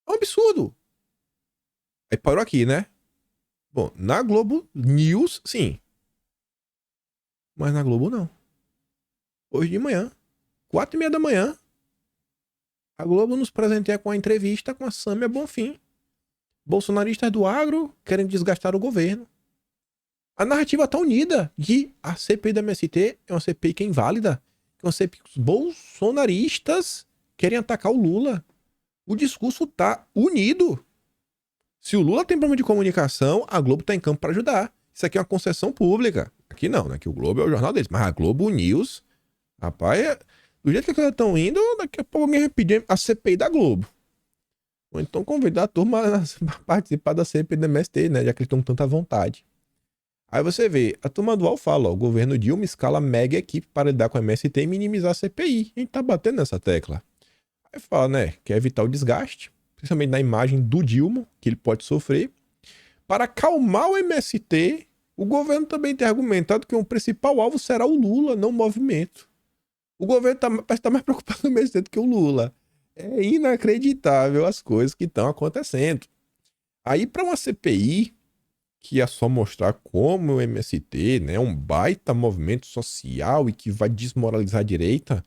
É um absurdo. Aí parou aqui, né? Bom, na Globo News, sim. Mas na Globo, não. Hoje de manhã, 4h30 da manhã, a Globo nos presenteia com a entrevista com a Sâmia Bonfim. Bolsonaristas do agro querem desgastar o governo. A narrativa tá unida de a CPI da MST é uma CPI que é inválida. É uma CPI que os bolsonaristas querem atacar o Lula. O discurso tá unido. Se o Lula tem problema de comunicação, a Globo tá em campo para ajudar. Isso aqui é uma concessão pública. Aqui não, né? Que o Globo é o jornal deles. Mas a Globo News, rapaz, do jeito que as coisas estão indo, daqui a pouco alguém vai pedir a CPI da Globo. Ou então convidar a turma a participar da CPI da MST, né? Já que eles estão com tanta vontade. Aí você vê, a turma do UOL fala, ó, o governo Dilma escala mega equipe para lidar com a MST e minimizar a CPI. A gente tá batendo nessa tecla. Aí fala, né, quer evitar o desgaste, principalmente na imagem do Dilma, que ele pode sofrer. Para acalmar o MST, o governo também tem argumentado que o principal alvo será o Lula, não o movimento. O governo parece estar mais preocupado com o MST do que o Lula. É inacreditável as coisas que estão acontecendo. Aí para uma CPI, que é só mostrar como o MST, né, é um baita movimento social e que vai desmoralizar a direita,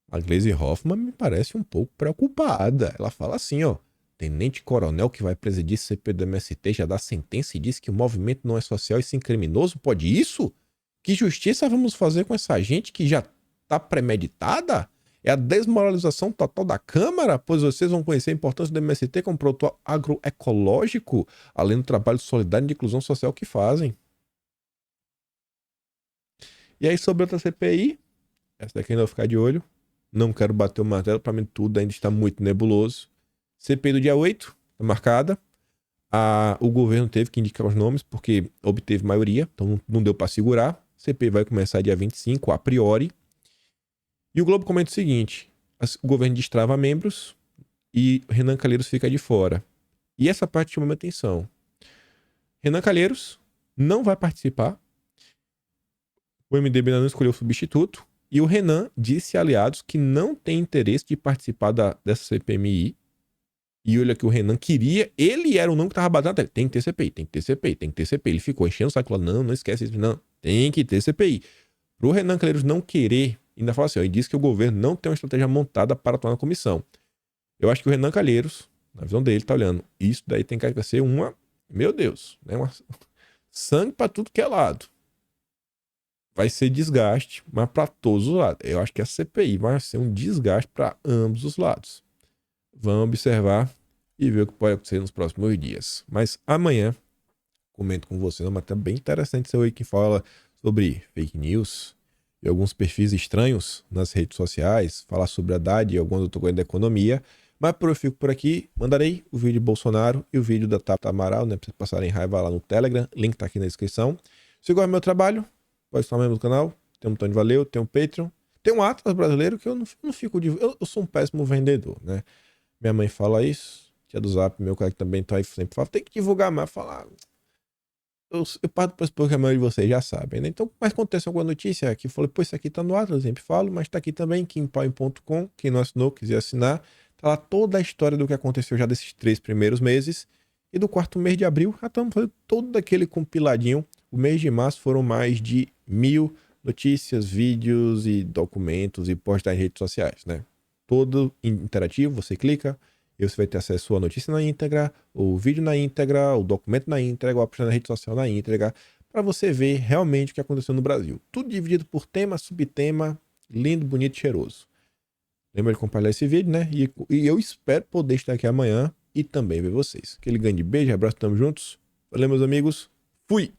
a Gleisi Hoffmann me parece um pouco preocupada. Ela fala assim, ó, tenente-coronel que vai presidir CPI do MST já dá sentença e diz que o movimento não é social e sim criminoso? Pode isso? Que justiça vamos fazer com essa gente que já tá premeditada? É a desmoralização total da Câmara, pois vocês vão conhecer a importância do MST como produto agroecológico, além do trabalho solidário e de inclusão social que fazem. E aí, sobre outra CPI, essa daqui ainda vou ficar de olho. Não quero bater o martelo, para mim tudo ainda está muito nebuloso. CPI do dia 8, tá marcada. O governo teve que indicar os nomes, porque obteve maioria, então não deu para segurar. CPI vai começar dia 25, a priori. E o Globo comenta o seguinte, o governo destrava membros e Renan Calheiros fica de fora. E essa parte chama minha atenção. Renan Calheiros não vai participar. O MDB ainda não escolheu o substituto. E o Renan disse a aliados que não tem interesse de participar dessa CPMI. E olha que o Renan queria, ele era o nome que estava batendo até. Tem que ter CPI, tem que ter CPI, tem que ter CPI. Ele ficou enchendo o saco, falando, não esquece isso, não, tem que ter CPI. Pro Renan Calheiros não querer, ainda fala assim, ó, ele disse que o governo não tem uma estratégia montada para atuar na comissão. Eu acho que o Renan Calheiros, na visão dele, tá olhando, isso daí tem que ser uma, meu Deus, né, sangue para tudo que é lado. Vai ser desgaste, mas para todos os lados. Eu acho que a CPI vai ser um desgaste para ambos os lados. Vamos observar e ver o que pode acontecer nos próximos dias. Mas amanhã, comento com vocês uma matéria bem interessante seu aí que fala sobre fake news e alguns perfis estranhos nas redes sociais, falar sobre a Haddad e algumas outras coisas da economia. Mas eu fico por aqui, mandarei o vídeo de Bolsonaro e o vídeo da Tabata Amaral, né, para vocês passarem raiva lá no Telegram, link tá aqui na descrição. Se gosta do meu trabalho, pode estar membro do canal, tem um botão de valeu, tem um Patreon, tem um Atlas brasileiro que eu não fico de... Eu sou um péssimo vendedor, né? Minha mãe fala isso, tia do Zap, meu cara que também tá aí, sempre fala, tem que divulgar mais, falar... Eu parto depois porque a maioria de vocês já sabem, né? Então, mas acontece alguma notícia que eu falei, pô, isso aqui tá no Atlas, eu sempre falo, mas tá aqui também, kimpowin.com, quem não assinou, quiser assinar, tá lá toda a história do que aconteceu já desses 3 primeiros meses, e do 4º mês de abril, já estamos fazendo todo aquele compiladinho. O mês de março foram mais de 1000 notícias, vídeos e documentos e posts nas redes sociais, né? Todo interativo, você clica, e você vai ter acesso à notícia na íntegra, o vídeo na íntegra, o documento na íntegra, a opção na rede social na íntegra, para você ver realmente o que aconteceu no Brasil. Tudo dividido por tema, subtema, lindo, bonito e cheiroso. Lembra de compartilhar esse vídeo, né? E eu espero poder estar aqui amanhã e também ver vocês. Aquele grande beijo, abraço, tamo juntos. Valeu, meus amigos. Fui!